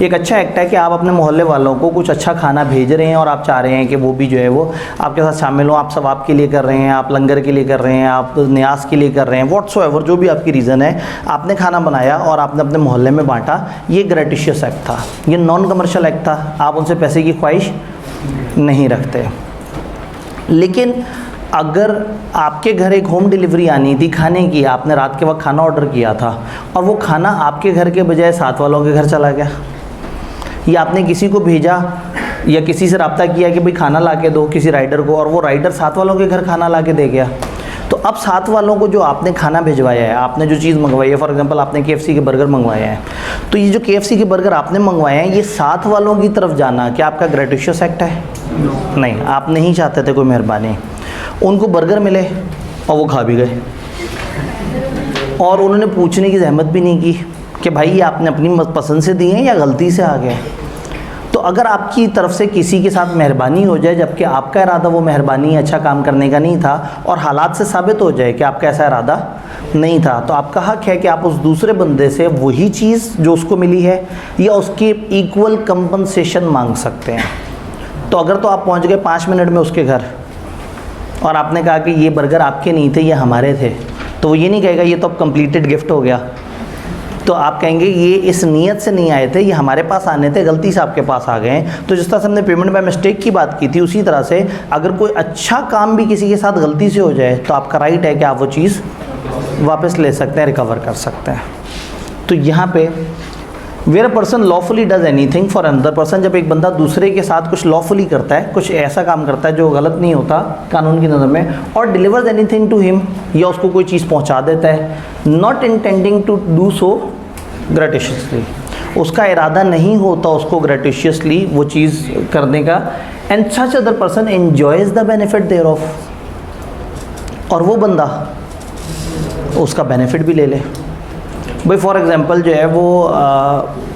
एक अच्छा एक्ट है कि आप अपने मोहल्ले वालों को कुछ अच्छा खाना भेज रहे हैं और आप चाह रहे हैं कि वो भी जो है वो आपके साथ शामिल हो। आप सवाब के लिए कर रहे हैं, आप लंगर के लिए कर रहे हैं, आप न्यास के लिए कर रहे हैं, व्हाट्सोएवर जो भी आपकी रीज़न है, आपने खाना बनाया और आपने अपने मोहल्ले में बांटा। ये ग्रेटिशियस एक्ट था, ये नॉन कमर्शियल एक्ट था। आप उनसे पैसे की ख्वाहिश नहीं रखते। लेकिन अगर आपके घर एक होम डिलीवरी आनी थी खाने की, आपने रात के वक्त खाना ऑर्डर किया था और वो खाना आपके घर के बजाय साथ वालों के घर चला गया, या आपने किसी को भेजा या किसी से रब्ता किया कि भाई खाना ला के दो किसी राइडर को, और वो राइडर साथ वालों के घर खाना ला के दे गया, तो अब साथ वालों को जो आपने खाना भिजवाया है, आपने जो चीज़ मंगवाई है, फॉर एग्जांपल आपने KFC के बर्गर मंगवाए हैं, तो ये जो KFC के बर्गर आपने मंगवाए हैं, ये साथ वालों की तरफ जाना क्या आपका ग्रेटिशियस एक्ट है? नहीं, आप नहीं चाहते थे कोई मेहरबानी। उनको बर्गर मिले और वो खा भी गए, और उन्होंने पूछने की जहमत भी नहीं की कि भाई ये आपने अपनी पसंद से दिए हैं या गलती से आ गए। तो अगर आपकी तरफ से किसी के साथ मेहरबानी हो जाए जबकि आपका इरादा वो मेहरबानी अच्छा काम करने का नहीं था, और हालात से साबित हो जाए कि आपका ऐसा इरादा नहीं था, तो आपका हक है कि आप उस दूसरे बंदे से वही चीज़ जो उसको मिली है या उसकी इक्वल कंपनसेशन मांग सकते हैं। तो अगर तो आप पहुंच गए 5 मिनट में उसके घर और आपने कहा कि ये बर्गर आपके नहीं थे, ये हमारे थे, तो वो ये नहीं कहेगा ये तो अब कंप्लीटेड गिफ्ट हो गया। तो आप कहेंगे ये इस नीयत से नहीं आए थे, ये हमारे पास आने थे, गलती से आपके पास आ गए हैं। तो जिस तरह से हमने पेमेंट बाय मिस्टेक की बात की थी, उसी तरह से अगर कोई अच्छा काम भी किसी के साथ गलती से हो जाए तो आपका राइट है कि आप वो चीज़ वापस ले सकते हैं, रिकवर कर सकते हैं। तो यहाँ पे where a person lawfully does anything for another person, जब एक बंदा दूसरे के साथ कुछ लॉफुली करता है, कुछ ऐसा काम करता है जो गलत नहीं होता कानून की नज़र में, और डिलीवर्स एनीथिंग टू हिम, या उसको कोई चीज़ पहुंचा देता है, not intending to do so gratuitously, उसका इरादा नहीं होता उसको ग्रेटिशियसली वो चीज़ करने का, and such other person enjoys the benefit thereof, और वो बंदा उसका बेनिफिट भी ले ले। भाई फॉर एग्जांपल जो है वो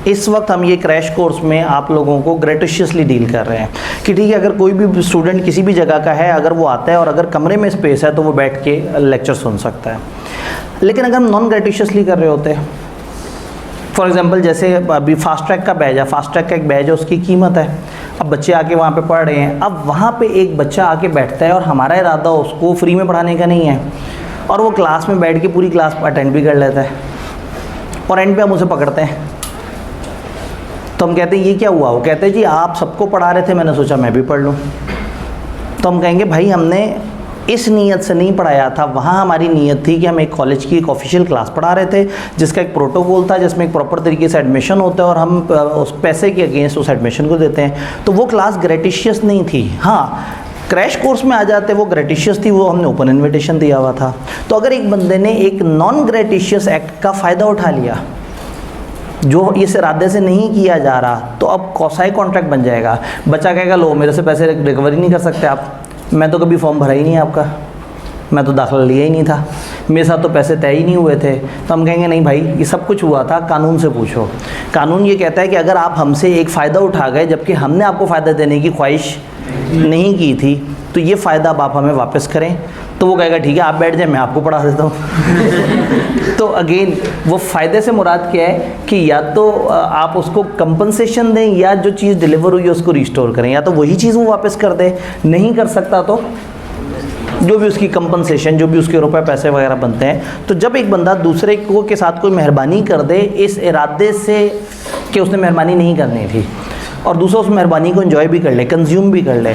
इस वक्त हम ये क्रैश कोर्स में आप लोगों को ग्रेटिशियसली डील कर रहे हैं कि ठीक है, अगर कोई भी स्टूडेंट किसी भी जगह का है, अगर वो आता है और अगर कमरे में स्पेस है तो वो बैठ के लेक्चर सुन सकता है। लेकिन अगर हम नॉन ग्रेटिशियसली कर रहे होते हैं, फॉर एग्जांपल जैसे अभी फास्ट ट्रैक का बैच है, फास्ट ट्रैक का एक बैच है, उसकी कीमत है, अब बच्चे आके वहाँ पे पढ़ रहे हैं, अब वहाँ पे एक बच्चा आके बैठता है और हमारा इरादा उसको फ्री में पढ़ाने का नहीं है, और वो क्लास में बैठ के पूरी क्लास अटेंड भी कर लेता है, और एंड पे हम उसे पकड़ते हैं। तो हम कहते हैं ये क्या हुआ? वो कहते हैं जी आप सबको पढ़ा रहे थे, मैंने सोचा मैं भी पढ़ लूँ। तो हम कहेंगे भाई हमने इस नीयत से नहीं पढ़ाया था, वहाँ हमारी नीयत थी कि हम एक कॉलेज की एक ऑफिशियल क्लास पढ़ा रहे थे जिसका एक प्रोटोकॉल था, जिसमें एक प्रॉपर तरीके से एडमिशन होता है और हम उस पैसे के अगेंस्ट उस एडमिशन को देते हैं। तो वो क्लास ग्रेटिशियस नहीं थी। हाँ, क्रैश कोर्स में आ जाते वो ग्रेटिशियस थी, वो हमने ओपन इन्विटेशन दिया हुआ था। तो अगर एक बंदे ने एक नॉन ग्रेटिशियस एक्ट का फ़ायदा उठा लिया जो इस इरादे से नहीं किया जा रहा, तो अब कौसाई कॉन्ट्रैक्ट बन जाएगा। बच्चा कहेगा लो मेरे से पैसे रिकवरी नहीं कर सकते आप, मैं तो कभी फॉर्म भरा ही नहीं आपका, मैं तो दाखिला लिया ही नहीं था, मेरे साथ तो पैसे तय ही नहीं हुए थे। तो हम कहेंगे नहीं भाई ये सब कुछ हुआ था, कानून से पूछो। कानून ये कहता है कि अगर आप हमसे एक फ़ायदा उठा गए जबकि हमने आपको फ़ायदा देने की ख्वाहिश नहीं की थी, तो ये फ़ायदा आप हमें वापस करें। तो वो कहेगा ठीक है आप बैठ जाए, मैं आपको पढ़ा देता हूँ। तो अगेन वो फ़ायदे से मुराद क्या है कि या तो आप उसको कंपनसेशन दें या जो चीज़ डिलीवर हुई है उसको रिस्टोर करें, या तो वही चीज़ वो वापस कर दे। नहीं कर सकता तो जो भी उसकी कंपनसेशन, जो भी उसके रुपए पैसे वगैरह बनते हैं। तो जब एक बंदा दूसरे को के साथ कोई मेहरबानी कर दे इस इरादे से कि उसने मेहरबानी नहीं करनी थी और दूसरा उस मेहरबानी को एंजॉय भी कर ले, कंज्यूम भी कर ले,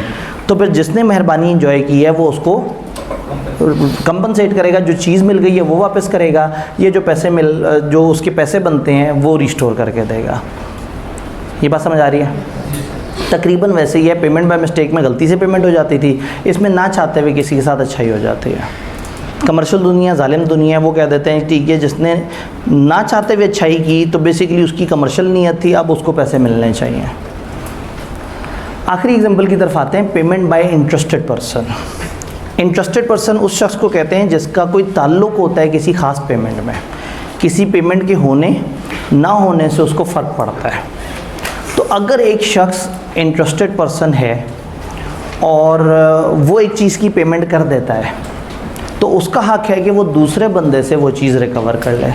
तो फिर जिसने मेहरबानी एंजॉय की है वो उसको कंपनसेट करेगा, जो चीज़ मिल गई है वो वापस करेगा, ये जो उसके पैसे बनते हैं वो रिस्टोर करके देगा। ये बात समझ आ रही है? तकरीबन वैसे ही है। पेमेंट बाय मिस्टेक में गलती से पेमेंट हो जाती थी, इसमें ना चाहते हुए किसी के साथ अच्छाई हो जाती है। कमर्शियल दुनिया जालिम दुनिया है, वो कह देते हैं ठीक है जिसने ना चाहते हुए अच्छाई की तो बेसिकली उसकी कमर्शियल नीयत थी, अब उसको पैसे मिलने चाहिए। आखिरी एग्जांपल की तरफ आते हैं, payment by interested person. Interested person उस शख्स को कहते हैं जिसका कोई ताल्लुक़ होता है किसी ख़ास पेमेंट में, किसी पेमेंट के होने ना होने से उसको फ़र्क पड़ता है। तो अगर एक शख्स इंटरेस्टेड पर्सन है और वो एक चीज़ की पेमेंट कर देता है तो उसका हक़ है कि वो दूसरे बंदे से वो चीज़ रिकवर कर ले।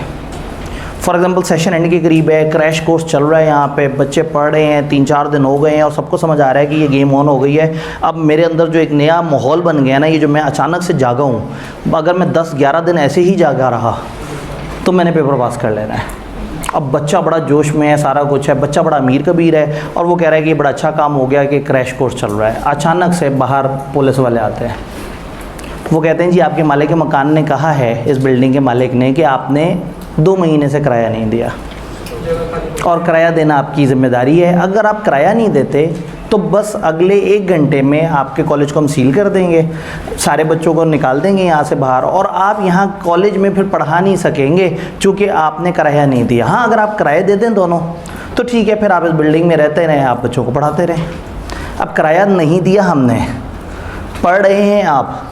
फॉर एग्ज़ाम्पल सेशन एंड के करीब है, क्रैश कोर्स चल रहा है, यहाँ पे बच्चे पढ़ रहे हैं, 3-4 दिन हो गए हैं और सबको समझ आ रहा है कि ये गेम ऑन हो गई है। अब मेरे अंदर जो एक नया माहौल बन गया ना, ये जो मैं अचानक से जागा हूँ, अगर मैं 10-11 दिन ऐसे ही जागा रहा तो मैंने पेपर पास कर लेना है। अब बच्चा बड़ा जोश में है, सारा कुछ है, बच्चा बड़ा अमीर कबीर है और वो कह रहा है कि ये बड़ा अच्छा काम हो गया कि क्रैश कोर्स चल रहा है। अचानक से बाहर पुलिस वाले आते हैं, वो कहते हैं जी आपके मालिक के मकान ने कहा है, इस बिल्डिंग के मालिक ने, कि आपने 2 महीने से किराया नहीं दिया और किराया देना आपकी ज़िम्मेदारी है। अगर आप किराया नहीं देते तो बस अगले 1 घंटे में आपके कॉलेज को हम सील कर देंगे, सारे बच्चों को निकाल देंगे यहाँ से बाहर और आप यहाँ कॉलेज में फिर पढ़ा नहीं सकेंगे क्योंकि आपने किराया नहीं दिया। हाँ, अगर आप किराया दे दें दोनों तो ठीक है, फिर आप इस बिल्डिंग में रहते रहें, आप बच्चों को पढ़ाते रहें। अब किराया नहीं दिया हमने, पढ़ रहे हैं आप,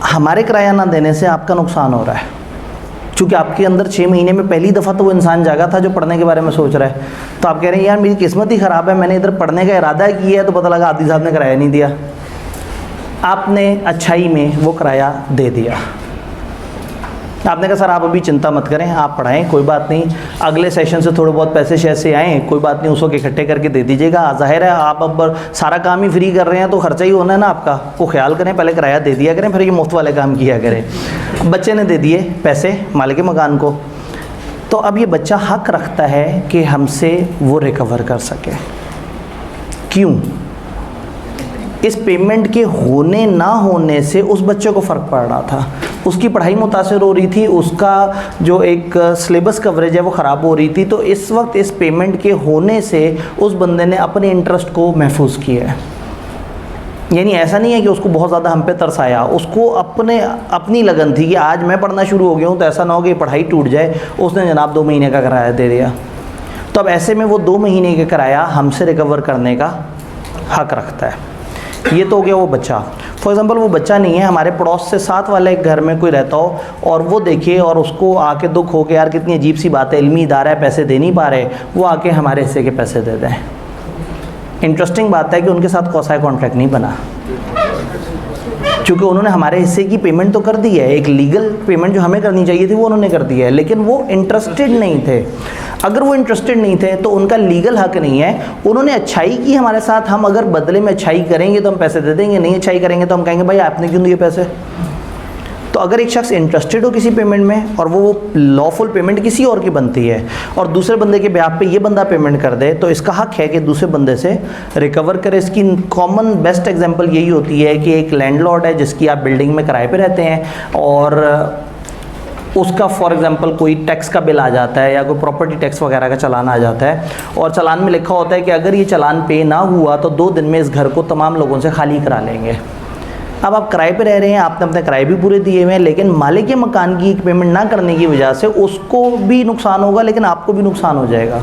हमारे किराया ना देने से आपका नुकसान हो रहा है क्योंकि आपके अंदर 6 महीने में पहली दफ़ा तो वो इंसान जागा था जो पढ़ने के बारे में सोच रहा है। तो आप कह रहे हैं यार मेरी किस्मत ही ख़राब है, मैंने इधर पढ़ने का इरादा किया है तो पता लगा आदि साहब ने किराया नहीं दिया। आपने अच्छाई में वो किराया दे दिया, आपने कहा सर आप अभी चिंता मत करें, आप पढ़ाएं, कोई बात नहीं, अगले सेशन से थोड़े बहुत पैसे शैसे आएँ, कोई बात नहीं, उसको इकट्ठे करके दे दीजिएगा। ज़ाहिर है आप अब सारा काम ही फ्री कर रहे हैं तो खर्चा ही होना है ना आपका, को ख्याल करें, पहले किराया दे दिया करें, फिर ये मुफ्त वाले काम किया करें। बच्चे ने दे दिए पैसे मालिक मकान को, तो अब ये बच्चा हक रखता है कि हमसे वो रिकवर कर सके। क्यों? इस पेमेंट के होने ना होने से उस बच्चे को फ़र्क पड़ रहा था, उसकी पढ़ाई मुतासिर हो रही थी, उसका जो एक सिलेबस कवरेज है वो ख़राब हो रही थी। तो इस वक्त इस पेमेंट के होने से उस बंदे ने अपने इंटरेस्ट को महफूज किया है। यानी ऐसा नहीं है कि उसको बहुत ज़्यादा हम पे तरस आया, उसको अपनी लगन थी कि आज मैं पढ़ना शुरू हो गया हूँ तो ऐसा ना हो कि पढ़ाई टूट जाए, उसने जनाब 2 महीने का किराया दे दिया। तो अब ऐसे में वो 2 महीने का किराया हमसे रिकवर करने का हक़ रखता है। ये तो हो गया वो बच्चा। फॉर एग्ज़ाम्पल वो बच्चा नहीं है, हमारे पड़ोस से साथ वाले एक घर में कोई रहता हो और वो देखे और उसको आके दुख हो के यार कितनी अजीब सी बात है, इल्मी इदारा है, पैसे दे नहीं पा रहे, वो आके हमारे हिस्से के पैसे दे दें। इंटरेस्टिंग बात है कि उनके साथ कौसाई कॉन्ट्रैक्ट नहीं बना क्योंकि उन्होंने हमारे हिस्से की पेमेंट तो कर दी है, एक लीगल पेमेंट जो हमें करनी चाहिए थी वो उन्होंने कर दी है, लेकिन वो इंटरेस्टेड नहीं थे। अगर वो इंटरेस्टेड नहीं थे तो उनका लीगल हक नहीं है। उन्होंने अच्छाई की हमारे साथ, हम अगर बदले में अच्छाई करेंगे तो हम पैसे दे देंगे, नहीं अच्छाई करेंगे तो हम कहेंगे भाई आपने क्यों दिए पैसे। तो अगर एक शख्स इंटरेस्टेड हो किसी पेमेंट में और वो लॉफुल पेमेंट किसी और की बनती है और दूसरे बंदे के ब्याह पे ये बंदा पेमेंट कर दे, तो इसका हक है कि दूसरे बंदे से रिकवर करे। इसकी कॉमन बेस्ट एग्जांपल यही होती है कि एक लैंडलॉर्ड है जिसकी आप बिल्डिंग में किराए पे रहते हैं और उसका फॉर एग्जांपल कोई टैक्स का बिल आ जाता है या कोई प्रॉपर्टी टैक्स वगैरह का चालान आ जाता है और चालान में लिखा होता है कि अगर ये चालान पे ना हुआ तो 2 दिन में इस घर को तमाम लोगों से खाली करा लेंगे। अब आप किराए पे रह रहे हैं, आपने अपने किराए भी पूरे दिए हुए हैं, लेकिन मालिक के मकान की पेमेंट ना करने की वजह से उसको भी नुकसान होगा लेकिन आपको भी नुकसान हो जाएगा।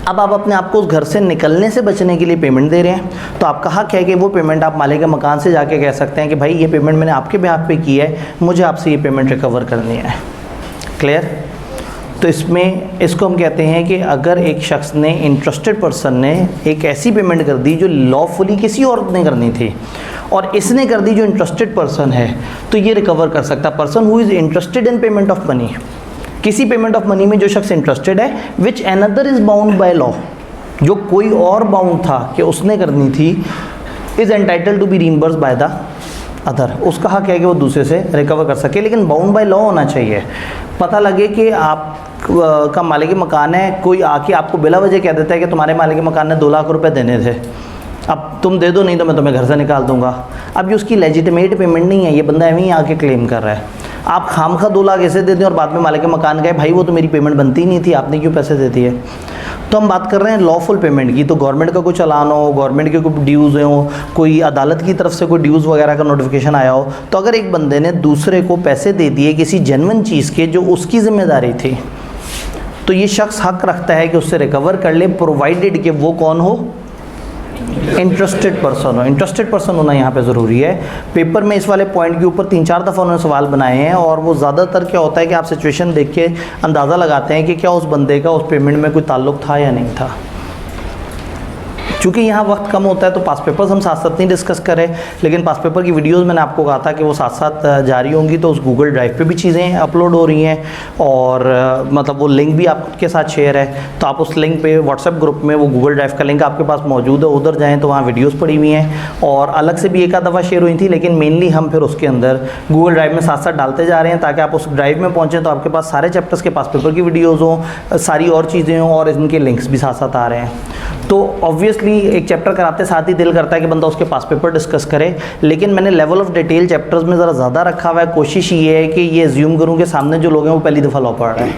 अब आप अपने आप को उस घर से निकलने से बचने के लिए पेमेंट दे रहे हैं, तो आपका हक है कि वो पेमेंट आप मालिक के मकान से जाके कह सकते हैं कि भाई ये पेमेंट मैंने आपके बिहाफ पे की है, मुझे आपसे ये पेमेंट रिकवर करनी है। क्लियर? तो इसमें इसको हम कहते हैं कि अगर एक शख्स ने, इंटरेस्टेड पर्सन ने एक ऐसी पेमेंट कर दी जो लॉफुली किसी और ने करनी थी और इसने कर दी जो इंटरेस्टेड पर्सन है, तो ये रिकवर कर सकता है। Person who is interested in payment of money, किसी पेमेंट ऑफ मनी में जो शख्स इंटरेस्टेड है, which another is bound by law, जो कोई और बाउंड था कि उसने करनी थी, is entitled to be reimburse by the other, उसका हक है कि वो दूसरे से रिकवर कर सके, लेकिन बाउंड बाय लॉ होना चाहिए। पता लगे कि आप का मालिक मकान है, कोई आके आपको बिला वजह कह देता है कि तुम्हारे मालिक मकान ने 2 लाख रुपए देने थे, अब तुम दे दो नहीं तो मैं तुम्हें घर से निकाल दूंगा। अब ये उसकी लेजिटिमेट पेमेंट नहीं है, ये बंदा एवं ही आके क्लेम कर रहा है। आप खामखा 2 लाख ऐसे दे दें और बाद में मालिक मकान गए, भाई वो तो मेरी पेमेंट बनती नहीं थी, आपने क्यों पैसे दे दिए। तो हम बात कर रहे हैं लॉफुल पेमेंट की, तो गवर्नमेंट का कोई चालान हो, गवर्नमेंट के कोई ड्यूज़ हो, कोई अदालत की तरफ से कोई ड्यूज़ वगैरह का नोटिफिकेशन आया हो, तो अगर एक बंदे ने दूसरे को पैसे दे दिए किसी जेन्युइन चीज़ के जो उसकी ज़िम्मेदारी थी, तो ये शख्स हक रखता है कि उससे रिकवर कर ले, प्रोवाइडेड कि वो कौन हो, इंटरेस्टेड पर्सन हो। इंटरेस्टेड पर्सन होना यहाँ पे ज़रूरी है। पेपर में इस वाले पॉइंट के ऊपर 3-4 दफ़ा उन्होंने सवाल बनाए हैं और वो ज़्यादातर क्या होता है कि आप सिचुएशन देख के अंदाज़ा लगाते हैं कि क्या उस बंदे का उस पेमेंट में कोई ताल्लुक़ था या नहीं था। चूँकि यहाँ वक्त कम होता है तो पास पेपर्स हम साथ साथ नहीं डिस्कस करें, लेकिन पास पेपर की वीडियोस मैंने आपको कहा था कि वो साथ साथ जारी होंगी, तो उस गूगल ड्राइव पे भी चीज़ें अपलोड हो रही हैं और मतलब वो लिंक भी आपके साथ शेयर है, तो आप उस लिंक पे व्हाट्सएप ग्रुप में वो गूगल ड्राइव का लिंक आपके पास मौजूद है, उधर जाएँ तो वहाँ वीडियोज़ पड़ी हुई हैं और अलग से भी एक आध दफ़ा शेयर हुई थी, लेकिन मेनली हम फिर उसके अंदर गूगल ड्राइव में साथ साथ डालते जा रहे हैं ताकि आप उस ड्राइव में पहुँचें तो आपके पास सारे चैप्टर्स के पास पेपर की वीडियोज़ हों, सारी और चीज़ें हों और इनके लिंक्स भी साथ साथ आ रहे हैं। तो ऑब्वियसली एक चैप्टर कराते साथ ही दिल करता है कि बंदा उसके पास पेपर डिस्कस करे, लेकिन मैंने लेवल ऑफ डिटेल चैप्टर्स में ज़रा ज़्यादा रखा हुआ है। कोशिश ये है कि ये एज्यूम करूँ कि सामने जो लोग हैं वो पहली दफ़ा लॉ पढ़ रहे हैं,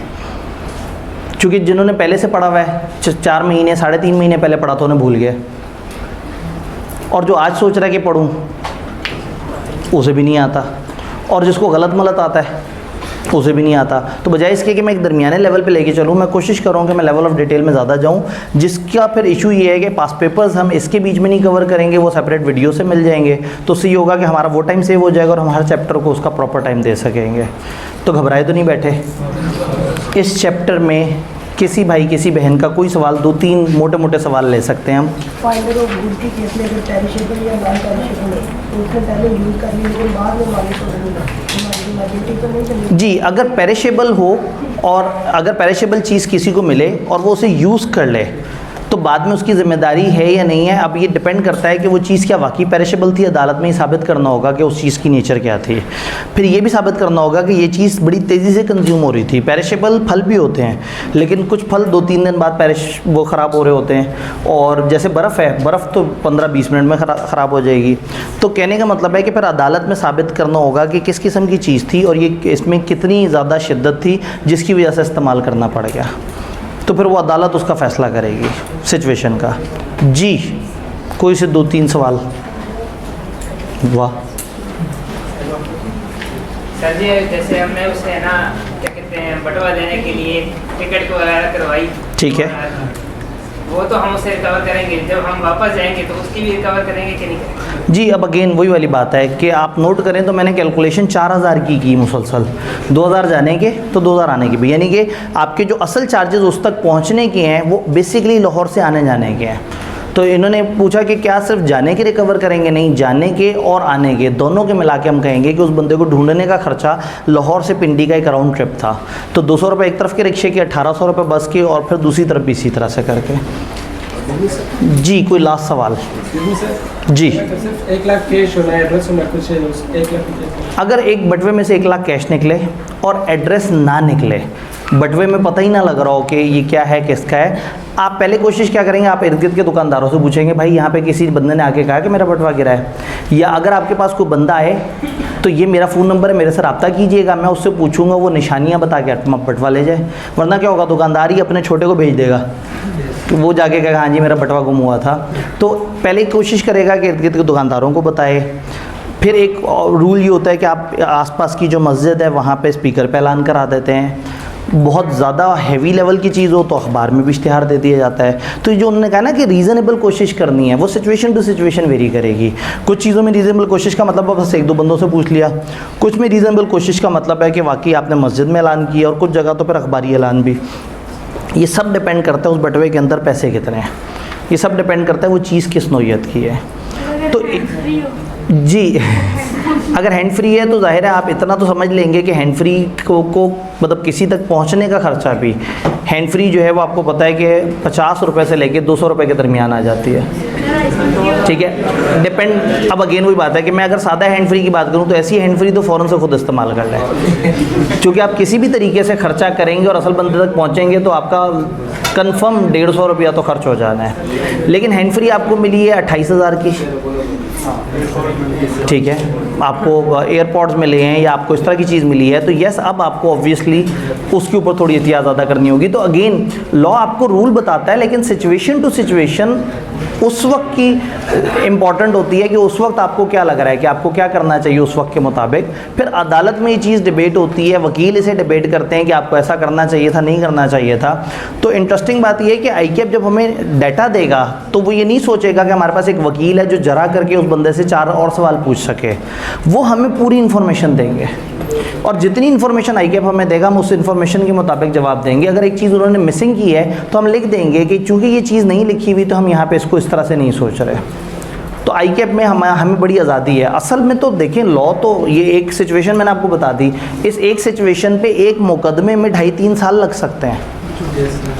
क्योंकि जिन्होंने पहले से पढ़ा हुआ है 4 महीने 3.5 महीने पहले पढ़ा तो उन्हें भूल गया, और जो आज सोच रहा है कि पढ़ूँ उसे भी नहीं आता, और जिसको गलत मलत आता है उसे भी नहीं आता। तो बजाय इसके कि मैं एक दरमियाने लेवल पे लेके चलूँ, मैं कोशिश करूँ कि मैं लेवल ऑफ डिटेल में ज़्यादा जाऊँ, जिसका फिर इशू ये है कि पास पेपर्स हम इसके बीच में नहीं कवर करेंगे, वो सेपरेट वीडियो से मिल जाएंगे, तो उससे ये होगा कि हमारा वो टाइम सेव हो जाएगा और हम हर चैप्टर को उसका प्रॉपर टाइम दे सकेंगे। तो घबराए तो नहीं बैठे। इस चैप्टर में किसी भाई किसी बहन का कोई सवाल, 2-3 मोटे मोटे सवाल ले सकते हैं हम। फाइंडर ऑफ गुड की केस में अगर पेरिशेबल या नॉन पेरिशेबल है तो उसने पहले यूज़ कर लिया लेकिन बाद में मालिक को नहीं मिला जी, अगर पेरिशेबल हो और अगर पेरिशेबल चीज़ किसी को मिले और वो उसे यूज़ कर ले तो बाद में उसकी ज़िम्मेदारी है या नहीं है। अब ये डिपेंड करता है कि वो चीज़ क्या वाकई पेरिशेबल थी, अदालत में ही साबित करना होगा कि उस चीज़ की नेचर क्या थी। फिर ये भी साबित करना होगा कि ये चीज़ बड़ी तेज़ी से कंज्यूम हो रही थी। पेरिशेबल फल भी होते हैं, लेकिन कुछ फल 2-3 दिन बाद वो ख़राब हो रहे होते हैं, और जैसे बर्फ़ है, बर्फ़ तो 15-20 मिनट में ख़राब हो जाएगी। तो कहने का मतलब है कि फिर अदालत में साबित करना होगा कि किस किस्म की चीज़ थी और ये इसमें कितनी ज़्यादा शिद्दत थी जिसकी वजह से इस्तेमाल करना पड़ गया, तो फिर वो अदालत उसका फ़ैसला करेगी सिचुएशन का। जी, कोई से 2-3 सवाल। वाह सर जी, जैसे हमने उसे ना क्या कहते हैं बटवा देने के लिए टिकट वगैरह करवाई, ठीक है, वो तो हम उसे रिकवर करेंगे, जब हम वापस जाएंगे तो उसकी भी रिकवर करेंगे कि नहीं करेंगे? जी, अब अगेन वही वाली बात है कि आप नोट करें तो मैंने कैलकुलेशन 4000 की मुसलसल, 2000 जाने के तो 2000 आने के भी, यानी कि आपके जो असल चार्जेस उस तक पहुंचने के हैं वो बेसिकली लाहौर से आने जाने के हैं। तो इन्होंने पूछा कि क्या सिर्फ जाने के रिकवर करेंगे? नहीं, जाने के और आने के दोनों के मिला के हम कहेंगे कि उस बंदे को ढूंढने का खर्चा लाहौर से पिंडी का एक राउंड ट्रिप था, तो 200 रुपये एक तरफ के रिक्शे के, 1800 रुपये बस के, और फिर दूसरी तरफ भी इसी तरह से करके। जी कोई लास्ट सवाल जी। सिर्फ 1 लाख कैश होना है, एड्रेस होना कुछ है, 1 लाख अगर एक बटवे में से 1 लाख कैश निकले और एड्रेस ना निकले, बटवे में पता ही ना लग रहा हो कि ये क्या है किसका है, आप पहले कोशिश क्या करेंगे, आप इर्द गिर्द के दुकानदारों से पूछेंगे भाई यहाँ पे किसी बंदे ने आके कहा कि मेरा बटवा गिरा है, या अगर आपके पास कोई बंदा आए तो ये मेरा फ़ोन नंबर है, मेरे से रब्ता कीजिएगा, मैं उससे पूछूंगा, वो निशानियाँ बता के बटवा ले जाए। वरना क्या होगा, दुकानदार ही अपने छोटे को भेज देगा, तो वो जाके कहेगा हाँ जी मेरा बटवा गुम हुआ था। तो पहले कोशिश करेगा कि इर्द गिर्द के दुकानदारों को बताए। फिर एक रूल ये होता है कि आप आसपास की जो मस्जिद है वहाँ पे स्पीकर पे ऐलान करा देते हैं। बहुत ज़्यादा हैवी लेवल की चीज़ हो तो अखबार में भी इश्तिहार दे दिया जाता है। तो जो उन्होंने कहा ना कि रीज़नेबल कोशिश करनी है, वो सिचुएशन टू सिचुएशन वेरी करेगी। कुछ चीज़ों में रीज़नेबल कोशिश का मतलब बस 1-2 बंदों से पूछ लिया, कुछ में रीज़नेबल कोशिश का मतलब है कि वाकई आपने मस्जिद में ऐलान किया, और कुछ जगह तो फिर अखबारी ऐलान भी। ये सब डिपेंड करता है उस बटवे के अंदर पैसे कितने हैं, ये सब डिपेंड करता है वो चीज़ किस नौइयत की है। तो जी अगर हैंड फ्री है तो जाहिर है आप इतना तो समझ लेंगे कि हैंड फ्री को मतलब किसी तक पहुंचने का खर्चा भी, हैंड फ्री जो है वो आपको पता है कि 50 रुपये से लेके 200 रुपये के दरमियान आ जाती है। ठीक है, डिपेंड। अब अगेन वही बात है कि मैं अगर सादा हैंड फ्री की बात करूं तो ऐसी हैंड फ्री तो फ़ौरन से खुद इस्तेमाल कर लें, क्योंकि आप किसी भी तरीके से खर्चा करेंगे और असल बंदे तक पहुंचेंगे तो आपका कंफर्म 150 रुपया तो खर्च हो जाना है। लेकिन हैंड फ्री आपको मिली है 28,000 की, ठीक है, आपको एयरपॉड्स मिले हैं या आपको इस तरह की चीज़ मिली है, तो यस अब आपको ऑब्वियसली उसके ऊपर थोड़ी एहतियात ज़्यादा करनी होगी। तो अगेन लॉ आपको रूल बताता है, लेकिन सिचुएशन टू सिचुएशन उस वक्त की इम्पॉर्टेंट होती है कि उस वक्त आपको क्या लग रहा है कि आपको क्या करना चाहिए उस वक्त के मुताबिक। फिर अदालत में ये चीज़ डिबेट होती है, वकील इसे डिबेट करते हैं कि आपको ऐसा करना चाहिए था, नहीं करना चाहिए था। तो इंटरेस्टिंग बात यह है कि आईकेएफ जब हमें डाटा देगा तो वो ये नहीं सोचेगा कि हमारे पास एक वकील है जो जरा करके उस बंदे से 4 और सवाल पूछ सके, वो हमें पूरी इन्फॉर्मेशन देंगे, और जितनी इन्फॉर्मेशन आईकेएफ हमें देगा हम उस इन्फॉर्मेशन के मुताबिक जवाब देंगे। अगर एक चीज़ उन्होंने मिसिंग की है तो हम लिख देंगे कि चूँकि ये चीज़ नहीं लिखी हुई तो हम यहाँ पे इसको इस तरह से नहीं सोच रहे। तो आईकेएफ में हमें बड़ी आज़ादी है। असल में तो देखें लॉ तो ये एक सिचुएशन मैंने आपको बता दी, इस एक सिचुएशन पे एक मुकदमे में 2.5-3 साल लग सकते हैं,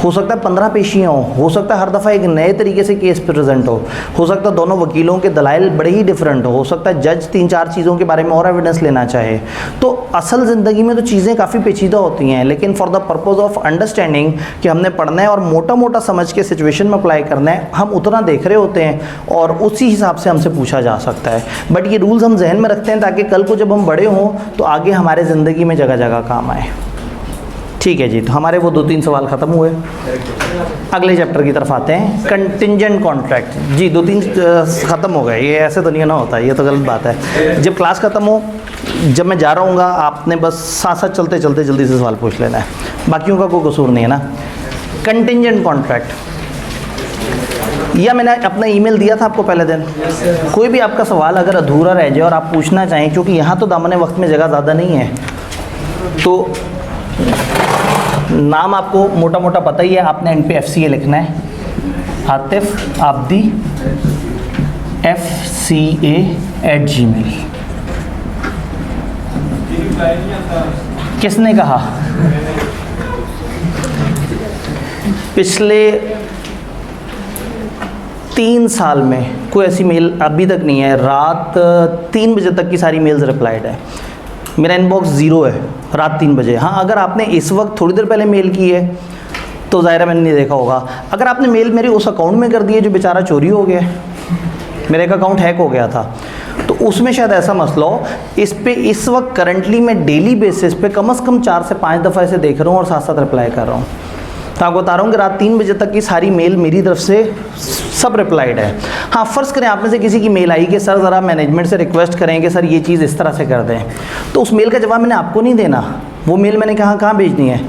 हो सकता है 15 पेशियाँ हो सकता है हर दफ़ा एक नए तरीके से केस प्रेजेंट हो सकता है दोनों वकीलों के दलाइल बड़े ही डिफरेंट हो सकता है जज 3-4 चीज़ों के बारे में और एविडेंस लेना चाहे। तो असल ज़िंदगी में तो चीज़ें काफ़ी पेचीदा होती हैं, लेकिन for the purpose of understanding कि हमने पढ़ना है और मोटा मोटा समझ के सिचुएशन में अप्लाई करना है, हम उतना देख रहे होते हैं और उसी हिसाब से हमसे पूछा जा सकता है। बट ये रूल्स हम जहन में रखते हैं ताकि कल को जब हम बड़े हों तो आगे हमारे ज़िंदगी में जगह जगह काम आए। ठीक है जी, तो हमारे वो 2-3 सवाल ख़त्म हुए। अगले चैप्टर की तरफ आते हैं, कंटिंजेंट कॉन्ट्रैक्ट। जी 2-3 ख़त्म हो गए, ये ऐसे तो नहीं ना होता, ये तो गलत बात है। जब क्लास ख़त्म हो, जब मैं जा रहा हूँगा, आपने बस साथ साथ चलते चलते जल्दी से सवाल पूछ लेना है, बाकियों का कोई कसूर नहीं है ना। कंटिंजेंट कॉन्ट्रैक्ट, या मैंने अपना ईमेल दिया था आपको पहले दिन। कोई भी आपका सवाल अगर अधूरा रह जाए और आप पूछना चाहें, क्योंकि यहाँ तो दामन वक्त में जगह ज़्यादा नहीं है, तो नाम आपको मोटा मोटा पता ही है, आपने एंड पे FCA लिखना है, आतिफ आब्दी FCA@gmail। किसने कहा? पिछले 3 साल में कोई ऐसी मेल अभी तक नहीं है। रात 3 बजे तक की सारी मेल्स रिप्लाइड है, मेरा इनबॉक्स 0 है रात 3 बजे। हाँ, अगर आपने इस वक्त थोड़ी देर पहले मेल की है तो ज़ाहिर है मैंने नहीं देखा होगा। अगर आपने मेल मेरे उस अकाउंट में कर दी है जो बेचारा चोरी हो गया, मेरा एक अकाउंट हैक हो गया था, तो उसमें शायद ऐसा मसला हो। इस पे इस वक्त करंटली मैं डेली बेसिस पे कम से कम 4 से 5 दफ़ा इसे देख रहा हूँ और साथ साथ रिप्लाई कर रहा हूँ। तो आपको बता रहा हूँ कि रात 3 बजे तक की सारी मेल मेरी तरफ से सब रिप्लाइड है। हाँ, फ़र्ज़ करें आप में से किसी की मेल आई कि सर ज़रा मैनेजमेंट से रिक्वेस्ट करें कि सर ये चीज़ इस तरह से कर दें, तो उस मेल का जवाब मैंने आपको नहीं देना। वो मेल मैंने कहाँ भेजनी है?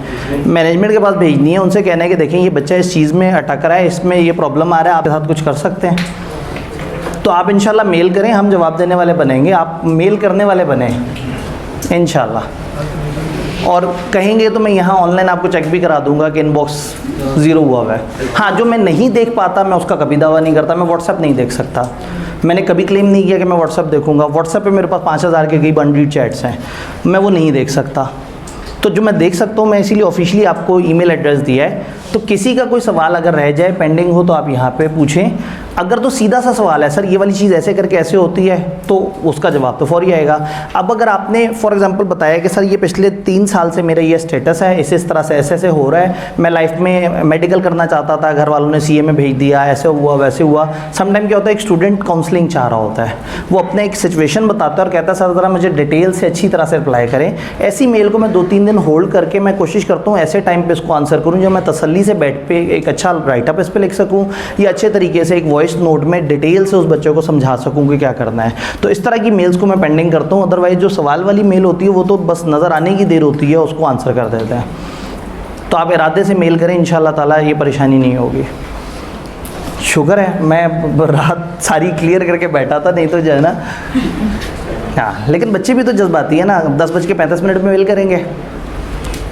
मैनेजमेंट के पास भेजनी है। उनसे कहना है कि देखें ये बच्चा इस चीज़ में अटक रहा है, इसमें ये प्रॉब्लम आ रहा है, आपके साथ कुछ कर सकते हैं। तो आप इंशाल्लाह मेल करें, हम जवाब देने वाले बनेंगे, आप मेल करने वाले बने इंशाल्लाह। और कहेंगे तो मैं यहाँ ऑनलाइन आपको चेक भी करा दूंगा कि इनबॉक्स 0 हुआ है। हाँ, जो मैं नहीं देख पाता मैं उसका कभी दावा नहीं करता। मैं व्हाट्सएप नहीं देख सकता, मैंने कभी क्लेम नहीं किया कि मैं व्हाट्सएप देखूंगा। व्हाट्सएप पे मेरे पास 5000 के करीब अनरीड चैट्स हैं, मैं वो नहीं देख सकता। तो जो मैं देख सकता हूँ, मैं इसीलिए ऑफिशियली आपको ईमेल एड्रेस दिया है। तो किसी का कोई सवाल अगर रह जाए, पेंडिंग हो, तो आप यहाँ पे पूछें। अगर तो सीधा सा सवाल है, सर ये वाली चीज़ ऐसे करके ऐसे होती है, तो उसका जवाब तो फौरी आएगा। अब अगर आपने फॉर एग्जांपल बताया कि सर ये पिछले 3 साल से मेरा ये स्टेटस है, इस तरह से ऐसे ऐसे हो रहा है, मैं लाइफ में मेडिकल करना चाहता था, घर वालों ने सीए में भेज दिया, ऐसे हुआ वैसे हुआ। समटाइम क्या होता है, एक स्टूडेंट काउंसलिंग चाह रहा होता है, वो अपने एक सिचुएशन बताता है और कहता है सर ज़रा मुझे डिटेल से अच्छी तरह से रिप्लाई करें। ऐसी मेल को मैं 2-3 दिन होल्ड करके मैं कोशिश करता हूँ ऐसे टाइम पे इसको आंसर करूँ जब मैं तसल्ली से बैठ पे एक अच्छा राइटअप इस पर लिख सकूँ, या अच्छे तरीके से एक वॉइस नोट में डिटेल से उस बच्चे को समझा सकूँ कि क्या करना है। तो इस तरह की मेल्स को मैं पेंडिंग करता हूँ। अदरवाइज जो सवाल वाली मेल होती है वो तो बस नज़र आने की देर होती है, उसको आंसर कर देते हैं। तो आप इरादे से मेल करें, इंशाल्लाह ताला ये परेशानी नहीं होगी। शुक्र है मैं रात सारी क्लियर करके बैठा था, नहीं तो जो है ना, हाँ, लेकिन बच्चे भी तो जज्बाती है ना। 10:35 में मेल करेंगे,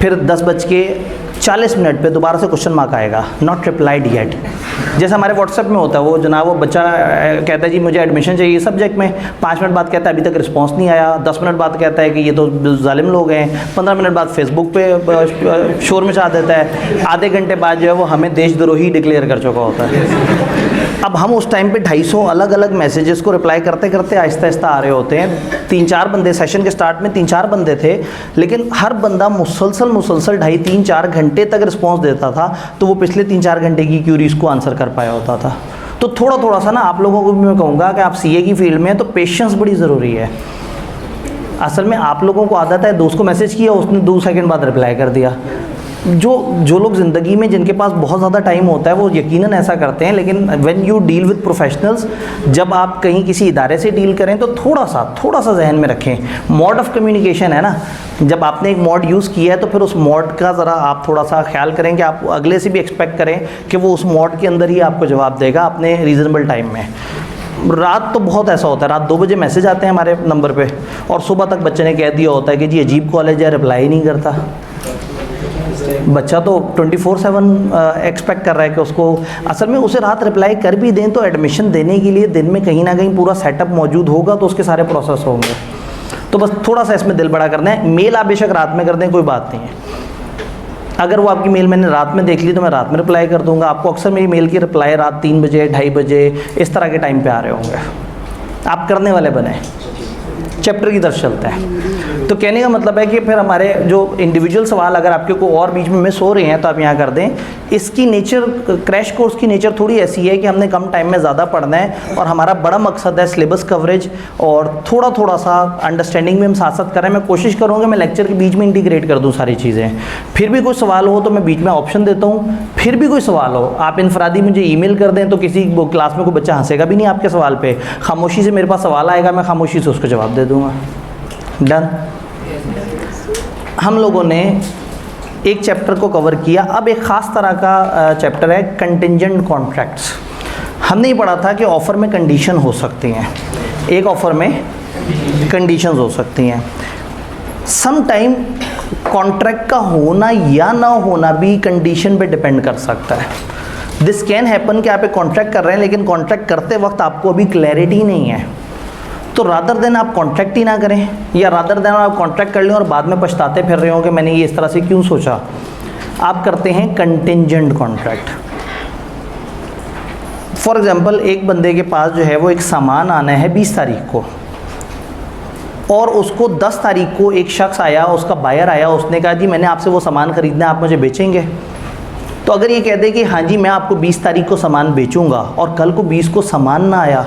फिर 10:40 पे दोबारा से क्वेश्चन मार्क आएगा, नॉट रिप्लाइड येट। जैसे हमारे व्हाट्सएप में होता है, वो जनाब वो बच्चा कहता है जी मुझे एडमिशन चाहिए सब्जेक्ट में, 5 मिनट बाद कहता है अभी तक रिस्पांस नहीं आया, 10 मिनट बाद कहता है कि ये तो जालिम लोग हैं, 15 मिनट बाद फेसबुक पे शोर मचा देता है, आधे घंटे बाद जो है वो हमें देशद्रोही डिक्लेयर कर चुका होता है। अब हम उस टाइम पे 250 अलग अलग मैसेजेस को रिप्लाई करते करते आहिस्ता आहिस्ता आ रहे होते हैं। 3-4 बंदे, सेशन के स्टार्ट में 3-4 बंदे थे, लेकिन हर बंदा मुसलसल 2.5-3-4 घंटे तक रिस्पॉन्स देता था, तो वो पिछले 3-4 घंटे की क्यूरीज को आंसर कर पाया होता था। तो थोड़ा थोड़ा सा ना आप लोगों को भी मैं कहूँगा कि आप सीए की फील्ड में हैं तो पेशेंस बड़ी ज़रूरी है। असल में आप लोगों को आदत है, दोस्त को मैसेज किया, उसने 2 सेकंड बाद रिप्लाई कर दिया। जो लोग ज़िंदगी में जिनके पास बहुत ज़्यादा टाइम होता है वो यकीनन ऐसा करते हैं, लेकिन when you deal with professionals, जब आप कहीं किसी इदारे से डील करें तो थोड़ा सा जहन में रखें, मोड ऑफ़ कम्युनिकेशन है ना। जब आपने एक मोड यूज़ किया है तो फिर उस मोड का ज़रा आप थोड़ा सा ख्याल करें कि आप अगले से भी एक्सपेक्ट करें कि वो उस मोड के अंदर ही आपको जवाब देगा अपने रीज़नेबल टाइम में। रात तो बहुत ऐसा होता है, रात 2 बजे मैसेज आते हैं हमारे नंबर पे और सुबह तक बच्चे ने कह दिया होता है कि जी अजीब कॉलेज है, रिप्लाई ही नहीं करता। बच्चा तो 24/7 एक्सपेक्ट कर रहा है कि उसको, असल में उसे रात रिप्लाई कर भी दें तो एडमिशन देने के लिए दिन में कहीं ना कहीं पूरा सेटअप मौजूद होगा, तो उसके सारे प्रोसेस होंगे। तो बस थोड़ा सा इसमें दिल बड़ा करना है। मेल आप बेशक रात में कर दें, कोई बात नहीं है। अगर वो आपकी मेल मैंने रात में देख ली तो मैं रात में रिप्लाई कर दूंगा। आपको अक्सर मेरी मेल की रिप्लाई रात 3 बजे 2:30 बजे इस तरह के टाइम पे आ रहे होंगे। आप करने वाले बने। चैप्टर की तरफ चलते हैं। तो कहने का मतलब है कि फिर हमारे जो इंडिविजुअल सवाल अगर आपके को और बीच में मिस हो रहे हैं तो आप यहाँ कर दें। इसकी नेचर, क्रैश कोर्स की नेचर थोड़ी ऐसी है कि हमने कम टाइम में ज़्यादा पढ़ना है और हमारा बड़ा मकसद है सिलेबस कवरेज और थोड़ा सा अंडरस्टैंडिंग में हम साथ साथ करें। मैं कोशिश करूँगा मैं लेक्चर के बीच में इंटीग्रेट कर दूँ सारी चीज़ें। फिर भी कोई सवाल हो तो मैं बीच में ऑप्शन देता हूँ। फिर भी कोई सवाल हो आप इनफरादी मुझे ईमेल कर दें तो किसी क्लास में कोई बच्चा हंसेगा भी नहीं आपके सवाल पे। खामोशी से मेरे पास सवाल आएगा, मैं खामोशी से उसको जवाब दे दूँगा। डन। हम लोगों ने एक चैप्टर को कवर किया। अब एक ख़ास तरह का चैप्टर है कंटिंजेंट कॉन्ट्रैक्ट्स। हमने ये पढ़ा था कि ऑफ़र में कंडीशन हो सकती हैं, एक ऑफ़र में कंडीशंस हो सकती हैं। सम टाइम कॉन्ट्रैक्ट का होना या ना होना भी कंडीशन पे डिपेंड कर सकता है। दिस कैन हैपन कि आप एक कॉन्ट्रैक्ट कर रहे हैं लेकिन कॉन्ट्रैक्ट करते वक्त आपको अभी क्लैरिटी नहीं है, तो रादर देन आप कॉन्ट्रैक्ट ही ना करें, या रादर देन आप कॉन्ट्रैक्ट कर लें और बाद में पछताते फिर रहे हो कि मैंने ये इस तरह से क्यों सोचा। आप करते हैं कंटिंजेंट कॉन्ट्रैक्ट। फॉर एग्जांपल एक बंदे के पास जो है वो एक सामान आना है 20 तारीख को और उसको 10 तारीख को एक शख्स आया, उसका बायर आया, उसने कहा जी मैंने आपसे वो सामान ख़रीदना है, आप मुझे बेचेंगे। तो अगर ये कह दे कि हाँ जी मैं आपको 20 तारीख को सामान बेचूंगा और कल को 20 को सामान ना आया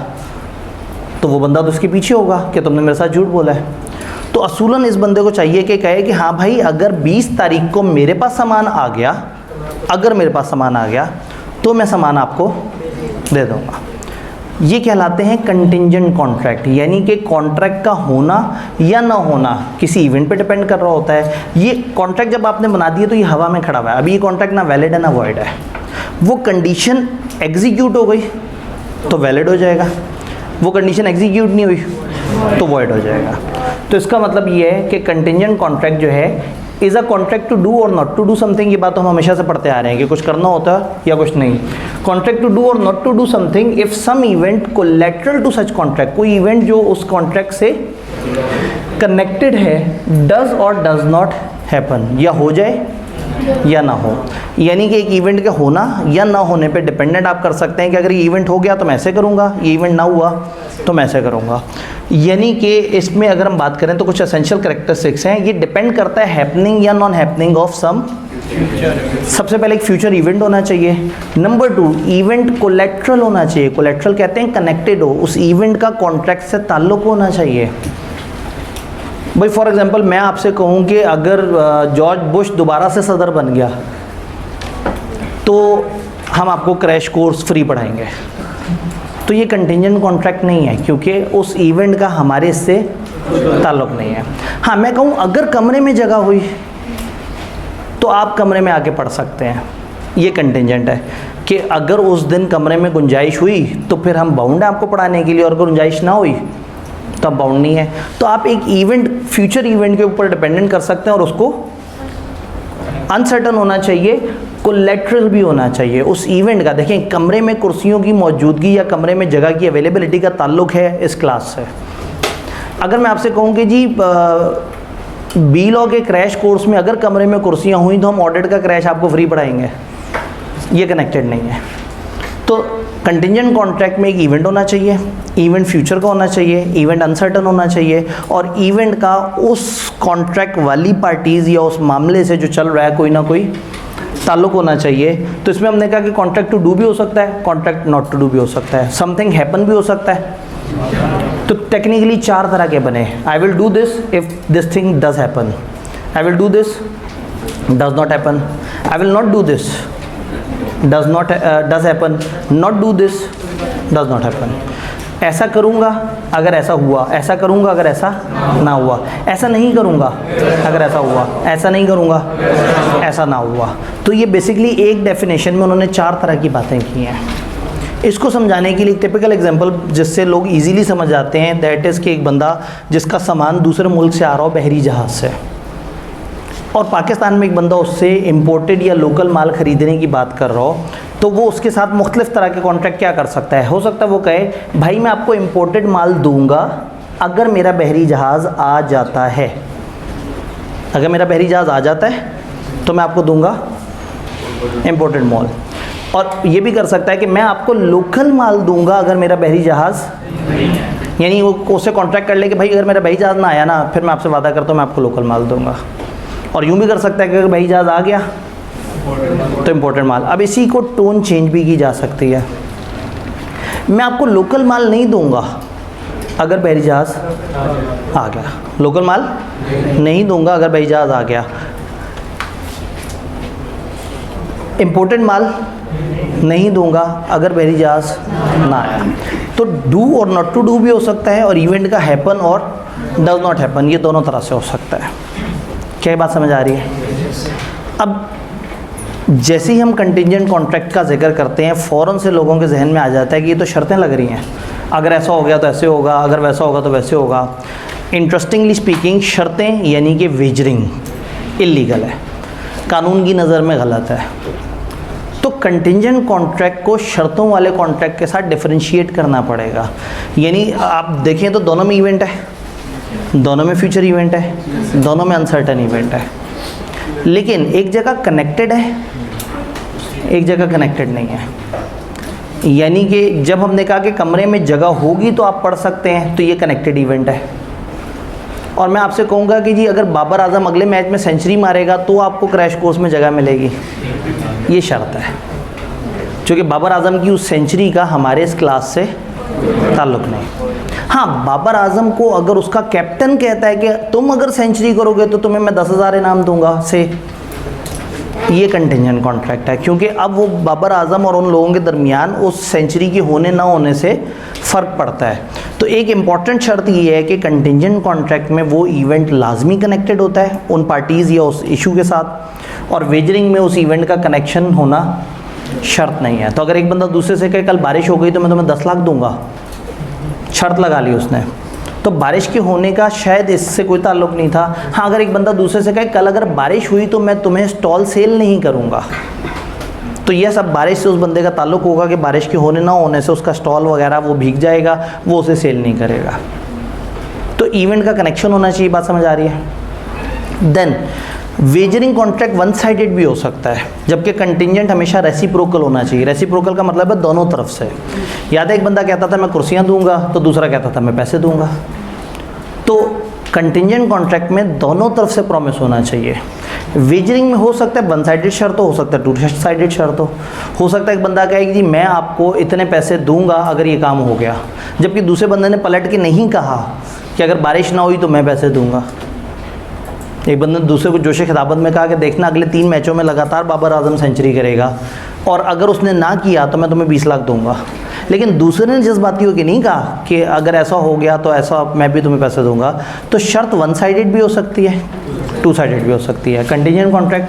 तो वो बंदा तो उसके पीछे होगा कि तुमने मेरे साथ झूठ बोला है। तो असूलन इस बंदे को चाहिए कि कहे कि हाँ भाई अगर 20 तारीख को मेरे पास सामान आ गया, अगर मेरे पास सामान आ गया तो मैं सामान आपको दे दूँगा। ये कहलाते हैं कंटिंजेंट कॉन्ट्रैक्ट, यानी कि कॉन्ट्रैक्ट का होना या ना होना किसी इवेंट पे डिपेंड कर रहा होता है। ये कॉन्ट्रैक्ट जब आपने बना दिया तो ये हवा में खड़ा हुआ है, अभी ये कॉन्ट्रैक्ट ना वैलिड है ना वॉइड है। वो कंडीशन एग्जीक्यूट हो गई तो वैलिड हो जाएगा, वो कंडीशन एग्जीक्यूट नहीं हुई तो वॉइड हो जाएगा। तो इसका मतलब ये है कि कंटिंजेंट कॉन्ट्रैक्ट जो है is a contract to do और नॉट टू डू समथिंग। ये बात तो हम हमेशा से पढ़ते आ रहे हैं कि कुछ करना होता है या कुछ नहीं। कॉन्ट्रैक्ट टू डू और not to do something if some event collateral to such contract, कोई इवेंट जो उस कॉन्ट्रैक्ट से कनेक्टेड है, डज और डज नॉट हैपन, या हो जाए या ना हो। यानी कि एक इवेंट के होना या ना होने पे डिपेंडेंट आप कर सकते हैं कि अगर ये इवेंट हो गया तो मैं ऐसे करूँगा, ये इवेंट ना हुआ तो मैं ऐसे करूँगा। यानी कि इसमें अगर हम बात करें तो कुछ एसेंशियल कैरेक्टरिस्टिक्स हैं, ये डिपेंड करता है हैपनिंग या नॉन हैपनिंग ऑफ सम। सबसे पहले एक फ्यूचर इवेंट होना चाहिए। नंबर 2, इवेंट कोलेट्रल होना चाहिए। कोलेट्रल कहते हैं कनेक्टेड हो, उस इवेंट का कॉन्ट्रैक्ट से ताल्लुक होना चाहिए। भाई फॉर एग्जांपल मैं आपसे कहूँ कि अगर जॉर्ज बुश दोबारा से सदर बन गया तो हम आपको क्रैश कोर्स फ्री पढ़ाएंगे, तो ये कंटिंजेंट कॉन्ट्रैक्ट नहीं है क्योंकि उस इवेंट का हमारे इससे ताल्लुक नहीं है। हाँ मैं कहूँ अगर कमरे में जगह हुई तो आप कमरे में आके पढ़ सकते हैं, ये कंटिंजेंट है कि अगर उस दिन कमरे में गुंजाइश हुई तो फिर हम बाउंड है आपको पढ़ाने के लिए, और अगर गुंजाइश ना हुई तो अब बाउंड नहीं है। तो आप एक इवेंट फ्यूचर इवेंट के ऊपर डिपेंडेंट कर सकते हैं और उसको अनसर्टन होना चाहिए, कोलेट्रल भी होना चाहिए उस इवेंट का। देखें कमरे में कुर्सियों की मौजूदगी या कमरे में जगह की अवेलेबिलिटी का ताल्लुक है इस क्लास से। अगर मैं आपसे कहूँ कि जी बी लॉ के क्रैश कोर्स में अगर कमरे में कुर्सियाँ हुई तो हम ऑडिट का क्रैश आपको फ्री पढ़ाएंगे, ये कनेक्टेड नहीं है। तो कंटिंजेंट कॉन्ट्रैक्ट में एक इवेंट होना चाहिए, इवेंट फ्यूचर का होना चाहिए, इवेंट अनसर्टन होना चाहिए, और इवेंट का उस कॉन्ट्रैक्ट वाली पार्टीज़ या उस मामले से जो चल रहा है कोई ना कोई ताल्लुक होना चाहिए। तो इसमें हमने कहा कि कॉन्ट्रैक्ट टू डू भी हो सकता है, कॉन्ट्रैक्ट नॉट टू डू भी हो सकता है, समथिंग हैपन भी हो सकता है। तो टेक्निकली 4 तरह के बने। I will do this if this thing does happen, I will do this does not happen, I will not do this does happen, not do this does not happen. ऐसा करूँगा अगर ऐसा हुआ, ऐसा करूँगा अगर ऐसा ना हुआ, ऐसा नहीं करूँगा अगर ऐसा हुआ, ऐसा नहीं करूँगा ऐसा ना हुआ। तो ये बेसिकली एक डेफिनेशन में उन्होंने 4 तरह की बातें की हैं। इसको समझाने के लिए एक टिपिकल एग्जांपल जिससे लोग इजीली समझ जाते हैं, दैट इज़ कि एक बंदा जिसका सामान दूसरे मुल्क से आ रहा हो बहरी जहाज़ से, और पाकिस्तान में एक बंदा उससे इम्पोर्टेड या लोकल माल ख़रीदने की बात कर रहा हो, तो वो उसके साथ मुख्तलिफ़ तरह के कॉन्ट्रैक्ट क्या कर सकता है। हो सकता है वो कहे भाई मैं आपको इम्पोर्टेड माल दूंगा अगर मेरा बहरी जहाज़ आ जाता है, अगर मेरा बहरी जहाज़ आ जाता है तो मैं आपको दूंगा इम्पोर्टेड माल। और ये भी कर सकता है कि मैं आपको लोकल माल दूंगा अगर मेरा बहरी जहाज़, यानी वो उससे कॉन्ट्रैक्ट कर ले कि भाई अगर मेरा बहरी जहाज़ ना आया ना फिर मैं आपसे वादा करता हूँ मैं आपको लोकल माल दूंगा। और यूँ भी कर सकता है कि अगर बहरी जहाज़ आ गया तो इम्पोर्टेड माल। अब इसी को टोन चेंज भी की जा सकती है, मैं आपको लोकल माल नहीं दूंगा अगर बहरी जहाज़ आ गया, लोकल माल नहीं दूंगा अगर बहरी जहाज़ आ गया, इम्पोर्टेड माल नहीं दूंगा अगर बहरी जहाज़ ना आया। तो डू और नॉट टू डू भी हो सकता है, और इवेंट का हैपन और डज नॉट हैपन ये दोनों तरह से हो सकता है। क्या बात समझ आ रही है? अब जैसे ही हम कंटिंजेंट कॉन्ट्रैक्ट का जिक्र करते हैं फ़ौरन से लोगों के जहन में आ जाता है कि ये तो शर्तें लग रही हैं, अगर ऐसा हो गया तो ऐसे होगा, अगर वैसा होगा तो वैसे होगा। इंटरेस्टिंगली स्पीकिंग शर्तें यानी कि वेजरिंग इल्लीगल है, कानून की नज़र में गलत है। तो कंटिंजेंट कॉन्ट्रैक्ट को शर्तों वाले कॉन्ट्रैक्ट के साथ डिफरेंशिएट करना पड़ेगा। यानी आप देखें तो दोनों में इवेंट है, दोनों में फ्यूचर इवेंट है, दोनों में अनसर्टन इवेंट है, लेकिन एक जगह कनेक्टेड है, एक जगह कनेक्टेड नहीं है। यानी कि जब हमने कहा कि कमरे में जगह होगी तो आप पढ़ सकते हैं, तो ये कनेक्टेड इवेंट है। और मैं आपसे कहूँगा कि जी अगर बाबर आजम अगले मैच में सेंचुरी मारेगा तो आपको क्रैश कोर्स में जगह मिलेगी, ये शर्त है, क्योंकि बाबर आजम की उस सेंचुरी का हमारे इस क्लास से ताल्लुक़ नहीं। हाँ, बाबर आजम को अगर उसका कैप्टन कहता है कि तुम अगर सेंचुरी करोगे तो तुम्हें मैं 10,000 इनाम दूंगा से, ये कंटिंजेंट कॉन्ट्रैक्ट है, क्योंकि अब वो बाबर आजम और उन लोगों के दरमियान उस सेंचुरी के होने ना होने से फ़र्क पड़ता है। तो एक इम्पॉर्टेंट शर्त ये है कि कंटिंजेंट कॉन्ट्रैक्ट में वो इवेंट लाजमी कनेक्टेड होता है उन पार्टीज़ या उस इशू के साथ, और वेजरिंग में उस इवेंट का कनेक्शन होना शर्त नहीं है। तो अगर एक बंदा दूसरे से कहे कल बारिश हो गई तो मैं तुम्हें 10 लाख दूंगा, शर्त लगा ली उसने, तो बारिश के होने का शायद इससे कोई ताल्लुक़ नहीं था। हाँ, अगर एक बंदा दूसरे से कहे कल अगर बारिश हुई तो मैं तुम्हें स्टॉल सेल नहीं करूँगा, तो यह सब बारिश से उस बंदे का ताल्लुक़ होगा कि बारिश के होने ना होने से उसका स्टॉल वगैरह वो भीग जाएगा, वो उसे सेल नहीं करेगा। तो इवेंट का कनेक्शन होना चाहिए, बात समझ आ रही है? Then wagering contract one sided भी हो सकता है, जबकि कंटिंजेंट हमेशा रेसिप्रोकल होना चाहिए। रेसिप्रोकल का मतलब है दोनों तरफ से। याद है एक बंदा कहता था मैं कुर्सियाँ दूंगा, तो दूसरा कहता था मैं पैसे दूंगा। तो कंटिंजेंट कॉन्ट्रैक्ट में दोनों तरफ से प्रॉमिस होना चाहिए। वेजरिंग में हो सकता है वन साइडेड शर्त हो सकता है टू साइडेड शर्त हो सकता है एक बंदा कहे कि जी मैं आपको इतने पैसे दूंगा अगर ये काम हो गया, जबकि दूसरे बंदे ने पलट के नहीं कहा कि अगर बारिश ना हुई तो मैं पैसे दूंगा। एक बंदे ने दूसरे को जोश खिताबत में कहा कि देखना अगले 3 मैचों में लगातार बाबर आजम सेंचुरी करेगा और अगर उसने ना किया तो मैं तुम्हें 20 लाख दूंगा। लेकिन दूसरे ने जज्बाती होकर नहीं कहा कि अगर ऐसा हो गया तो ऐसा मैं भी तुम्हें पैसे दूंगा। तो शर्त वन साइडेड भी हो सकती है, टू साइडेड भी हो सकती है। Contingent contract.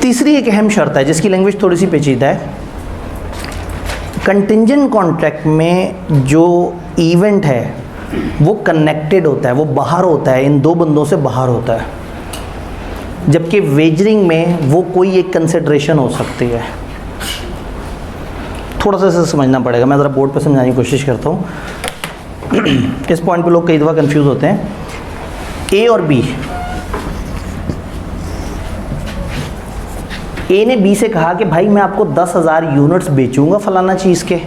तीसरी एक अहम शर्त है जिसकी लैंग्वेज थोड़ी सी पेचीदा है। कंटिंजेंट कॉन्ट्रैक्ट में जो इवेंट है वो कनेक्टेड होता है, वो बाहर होता है, इन दो बंदों से बाहर होता है, जबकि वेजरिंग में वो कोई एक कंसिडरेशन हो सकती है। थोड़ा सा इसे समझना पड़ेगा, मैं ज़रा बोर्ड पर समझाने की कोशिश करता हूँ। इस पॉइंट पे लोग कई दफ़ा कंफ्यूज होते हैं। ए और बी, ए ने बी से कहा कि भाई मैं आपको 10,000 यूनिट्स बेचूंगा फलाना चीज़ के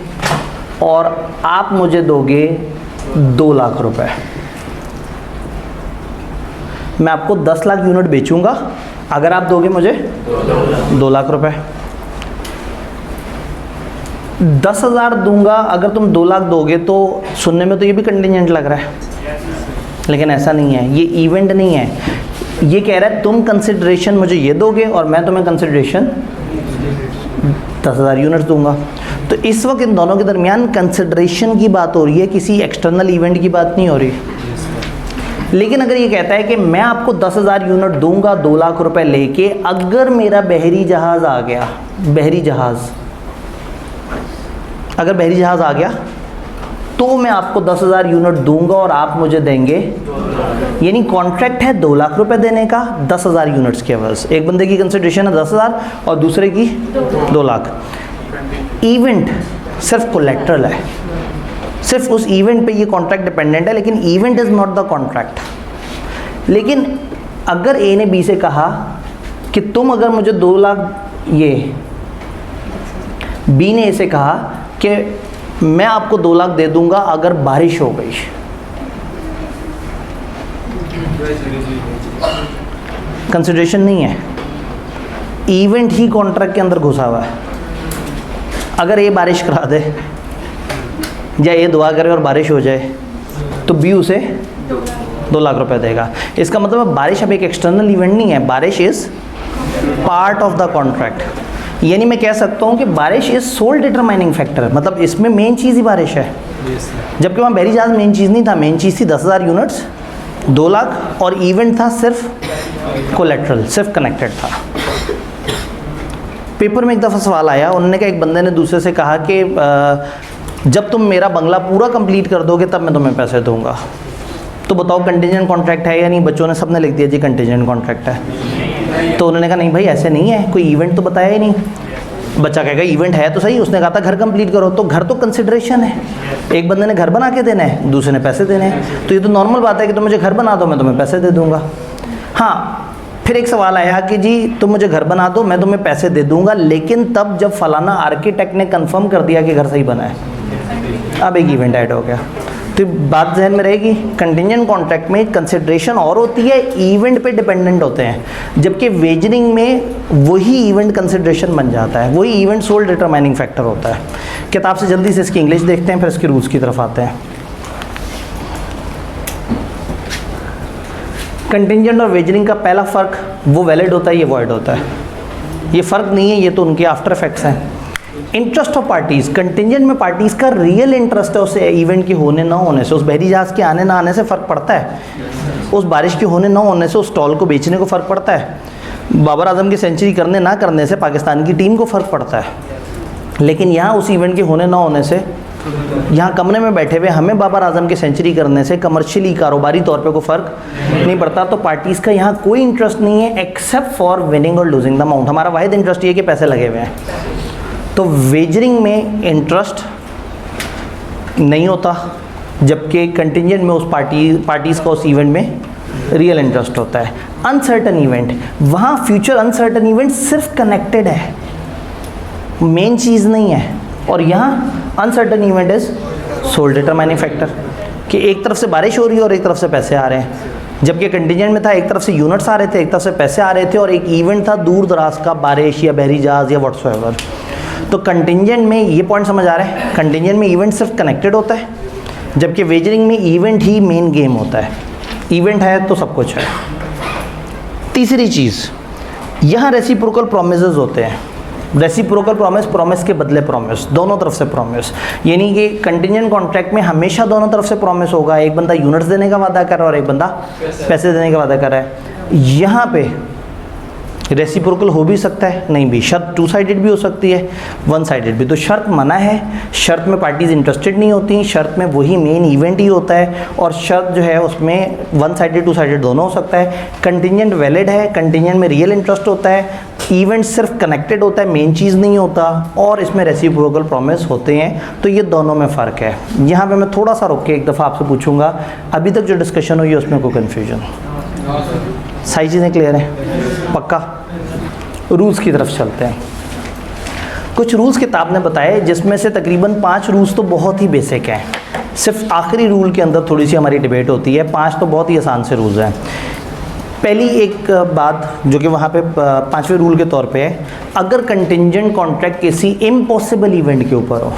और आप मुझे दोगे 2 लाख रुपए। मैं आपको 10 लाख यूनिट बेचूंगा अगर आप दोगे मुझे 2 लाख रुपए। 10,000 दूंगा अगर तुम 2 लाख दोगे, तो सुनने में तो ये भी कंटिंजेंट लग रहा है, लेकिन ऐसा नहीं है। ये इवेंट नहीं है, ये कह रहा है तुम कंसिडरेशन मुझे ये दोगे और मैं तुम्हें कंसिडरेशन 10,000 यूनिट्स दूंगा। तो इस वक्त इन दोनों के दरमियान कंसिडरेशन की बात हो रही है, किसी एक्सटर्नल इवेंट की बात नहीं हो रही। लेकिन अगर ये कहता है कि मैं आपको 10,000 यूनिट दूंगा 2 लाख रुपए लेके, अगर मेरा बहरी जहाज़ आ गया, बहरी जहाज़, अगर बहरी जहाज़ आ गया तो मैं आपको 10,000 यूनिट दूंगा और आप मुझे देंगे, यानी कॉन्ट्रैक्ट है 2 लाख रुपए देने का 10,000 यूनिट्स के एवज। एक बंदे की कंसिडरेशन है 10,000 और दूसरे की 2 लाख। इवेंट सिर्फ कोलेट्रल है, सिर्फ उस इवेंट पे ये कॉन्ट्रैक्ट डिपेंडेंट है, लेकिन event is not the contract. लेकिन अगर ए ने बी से कहा कि तुम अगर मुझे 2 लाख, ये बी ने ए से कहा कि मैं आपको 2 लाख दे दूंगा अगर बारिश हो गई, कंसिडरेशन नहीं है, इवेंट ही कॉन्ट्रैक्ट के अंदर घुसा हुआ है। अगर ये बारिश करा दे या ये दुआ करे और बारिश हो जाए तो बी उसे 2 लाख रुपए देगा। इसका मतलब बारिश अब एक एक्सटर्नल इवेंट नहीं है, बारिश is part of the contract. यानी मैं कह सकता हूँ कि बारिश इज सोल डिटरमाइनिंग फैक्टर, मतलब इसमें मेन चीज़ ही बारिश है। जबकि वहाँ बहरी जहाज़ मेन चीज़ नहीं था, मेन चीज़ थी 10,000 यूनिट्स 2 लाख और इवेंट था सिर्फ कोलेट्रल, सिर्फ कनेक्टेड था। पेपर में एक दफ़ा सवाल आया, उन्होंने कहा एक बंदे ने दूसरे से कहा कि जब तुम मेरा बंगला पूरा कंप्लीट कर दोगे तब मैं तुम्हें पैसे दूंगा। तो बताओ कंटिंजेंट कॉन्ट्रैक्ट है या नहीं? बच्चों ने सबने लिख दिया जी कंटिंजेंट कॉन्ट्रैक्ट है। तो उन्होंने कहा नहीं भाई ऐसे नहीं है, कोई इवेंट तो बताया ही नहीं। बच्चा कहेगा इवेंट है तो सही, उसने कहा था घर कंप्लीट करो, तो घर तो कंसिडरेशन है। एक बंदे ने घर बना के देना है, दूसरे ने पैसे देने हैं, तो ये तो नॉर्मल बात है कि तुम मुझे घर बना दो मैं तुम्हें पैसे दे दूंगा। हाँ, फिर एक सवाल आया कि जी तुम मुझे घर बना दो मैं तुम्हें पैसे दे दूंगा, लेकिन तब जब फलाना आर्किटेक्ट ने कंफर्म कर दिया कि घर सही बना है। अब एक इवेंट ऐड हो गया। तो बात जहन में रहेगी, कंटिंजेंट कॉन्ट्रैक्ट में कंसिडरेशन और होती है, इवेंट पे डिपेंडेंट होते हैं, जबकि वेजरिंग में वही इवेंट कंसिडरेशन बन जाता है, वही इवेंट सोल डिटरमाइनिंग फैक्टर होता है। किताब से जल्दी से इसकी इंग्लिश देखते हैं, फिर इसके रूल्स की तरफ आते हैं। कंटिंजेंट और वेजरिंग का पहला फ़र्क, वो वैलिड होता है, ये वॉइड होता है। ये फ़र्क नहीं है, ये तो उनके आफ्टर इफेक्ट्स हैं। इंटरेस्ट ऑफ पार्टीज़, कंटिंजेंट में पार्टीज़ का रियल इंटरेस्ट है उस इवेंट के होने ना होने से, उस बहरी जहाज़ के आने ना आने से फ़र्क पड़ता है, उस बारिश के होने ना होने से उस स्टॉल को बेचने को फ़र्क पड़ता है, बाबर आजम की सेंचुरी करने ना करने से पाकिस्तान की टीम को फ़र्क पड़ता है। लेकिन यहाँ उस इवेंट के होने ना होने से, यहाँ कमरे में बैठे हुए हमें बाबर आजम की सेंचुरी करने से कमर्शियली कारोबारी तौर पे कोई फ़र्क नहीं पड़ता। तो पार्टीज़ का यहाँ कोई इंटरेस्ट नहीं है एक्सेप्ट फॉर विनिंग और लूजिंग द अमाउंट। हमारा वाहिद इंटरेस्ट ये कि पैसे लगे हुए हैं। तो वेजरिंग में इंटरेस्ट नहीं होता, जबकि कंटिंजेंट में उस पार्टीज़ का उस इवेंट में रियल इंटरेस्ट होता है। अनसर्टन इवेंट, वहाँ फ्यूचर अनसर्टन इवेंट सिर्फ कनेक्टेड है, मेन चीज़ नहीं है। और यहाँ uncertain event is sole determining factor, कि एक तरफ से बारिश हो रही है और एक तरफ से पैसे आ रहे हैं। जबकि कंटिजेंट में था एक तरफ से यूनिट्स आ रहे थे, एक तरफ से पैसे आ रहे थे, और एक इवेंट था दूर दराज का, बारिश या बहरी जहाज़ या व्हाट्सएवर। तो कंटिजेंट में ये पॉइंट समझ आ रहा है, कंटिजेंट में इवेंट सिर्फ कनेक्टेड होता है, जबकि वेजरिंग में इवेंट ही मेन गेम होता है। इवेंट है तो सब कुछ है। तीसरी चीज़, यहाँ रेसिप्रोकल प्रोमिसेस होते हैं। रेसिप्रोकल प्रॉमिस के बदले प्रॉमिस, दोनों तरफ से प्रॉमिस, यानी कि कंटिजेंट कॉन्ट्रैक्ट में हमेशा दोनों तरफ से प्रॉमिस होगा। एक बंदा यूनिट्स देने का वादा कर रहा है और एक बंदा पैसे देने का वादा कर रहा है। यहाँ पे रेसिप्रोकल हो भी सकता है, नहीं भी, शर्त टू साइडेड भी हो सकती है, वन साइडेड भी। तो शर्त मना है, शर्त में पार्टीज इंटरेस्टेड नहीं होती, शर्त में वही मेन इवेंट ही होता है, और शर्त जो है उसमें वन साइडेड टू साइडेड दोनों हो सकता है। कंटिजेंट वैलिड है, कंटिजेंट में रियल इंटरेस्ट होता है, इवेंट सिर्फ कनेक्टेड होता है, मेन चीज़ नहीं होता, और इसमें रेसिप्रोकल प्रॉमिस होते हैं। तो ये दोनों में फ़र्क है। यहाँ पे मैं थोड़ा सा रुक के एक दफ़ा आपसे पूछूंगा, अभी तक जो डिस्कशन हुई है उसमें कोई कन्फ्यूजन? सारी चीज़ें क्लियर हैं? पक्का? रूल्स की तरफ चलते हैं। कुछ रूल्स किताब ने बताए, जिसमें से तकरीबन 5 रूल्स तो बहुत ही बेसिक हैं, सिर्फ आखिरी रूल के अंदर थोड़ी सी हमारी डिबेट होती है। 5 तो बहुत ही आसान से रूल्स हैं। पहली एक बात जो कि वहाँ पे 5वें रूल के तौर पे है, अगर कंटिजेंट कॉन्ट्रैक्ट किसी इम्पॉसिबल इवेंट के ऊपर हो,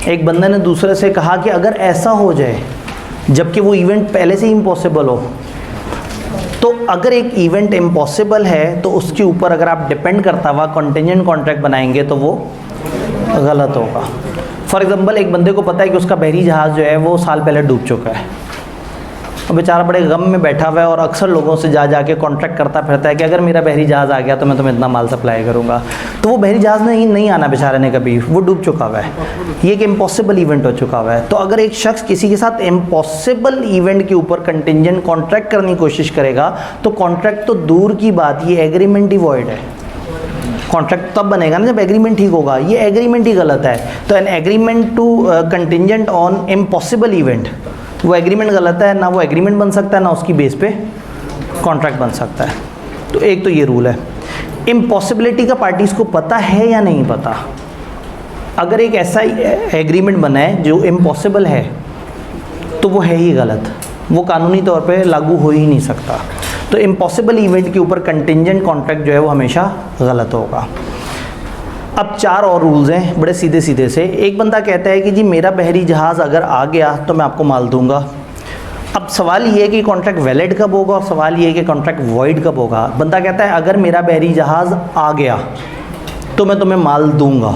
एक बंदे ने दूसरे से कहा कि अगर ऐसा हो जाए, जबकि वो इवेंट पहले से ही इम्पॉसिबल हो, तो अगर एक इवेंट इम्पॉसिबल है तो उसके ऊपर अगर आप डिपेंड करता हुआ कंटिजेंट कॉन्ट्रैक्ट बनाएंगे तो वो गलत होगा। फॉर एग्जांपल, एक बंदे को पता है कि उसका बहरी जहाज़ जो है वो साल पहले डूब चुका है, और बेचारा बड़े गम में बैठा हुआ है, और अक्सर लोगों से जा के कॉन्ट्रैक्ट करता फिरता है कि अगर मेरा बहरी जहाज़ आ गया तो मैं तुम्हें इतना माल सप्लाई करूँगा। तो वो बहरी जहाज़ नहीं आना बेचारे ने कभी, वो डूब चुका हुआ है, ये एक इम्पॉसिबल इवेंट हो चुका हुआ है। तो अगर एक शख्स किसी के साथ इम्पॉसिबल इवेंट के ऊपर कंटिजेंट कॉन्ट्रैक्ट करने की कोशिश करेगा, तो कॉन्ट्रैक्ट तो दूर की बात, ये एग्रीमेंट ही वॉइड है। कॉन्ट्रैक्ट तब बनेगा ना जब एग्रीमेंट ठीक होगा, ये एग्रीमेंट ही गलत है। तो an agreement to contingent on impossible event, वो एग्रीमेंट गलत है, ना वो एग्रीमेंट बन सकता है, ना उसकी बेस पे कॉन्ट्रैक्ट बन सकता है। तो एक तो ये रूल है। इम्पॉसिबिलिटी का पार्टीज़ को पता है या नहीं पता? अगर एक ऐसा एग्रीमेंट बना है जो इम्पॉसिबल है, तो वो है ही गलत, वो कानूनी तौर पे लागू हो ही नहीं सकता। तो इम्पॉसिबल इवेंट के ऊपर कंटिजेंट कॉन्ट्रैक्ट जो है वो हमेशा गलत होगा। अब 4 और रूल्स हैं बड़े सीधे सीधे से। एक बंदा कहता है कि जी मेरा बहरी जहाज़ अगर आ गया तो मैं आपको माल दूंगा। अब सवाल ये है कि कॉन्ट्रैक्ट वैलिड कब होगा, और सवाल ये है कि कॉन्ट्रैक्ट वॉइड कब होगा। बंदा कहता है अगर मेरा बहरी जहाज़ आ गया तो मैं तुम्हें माल दूंगा,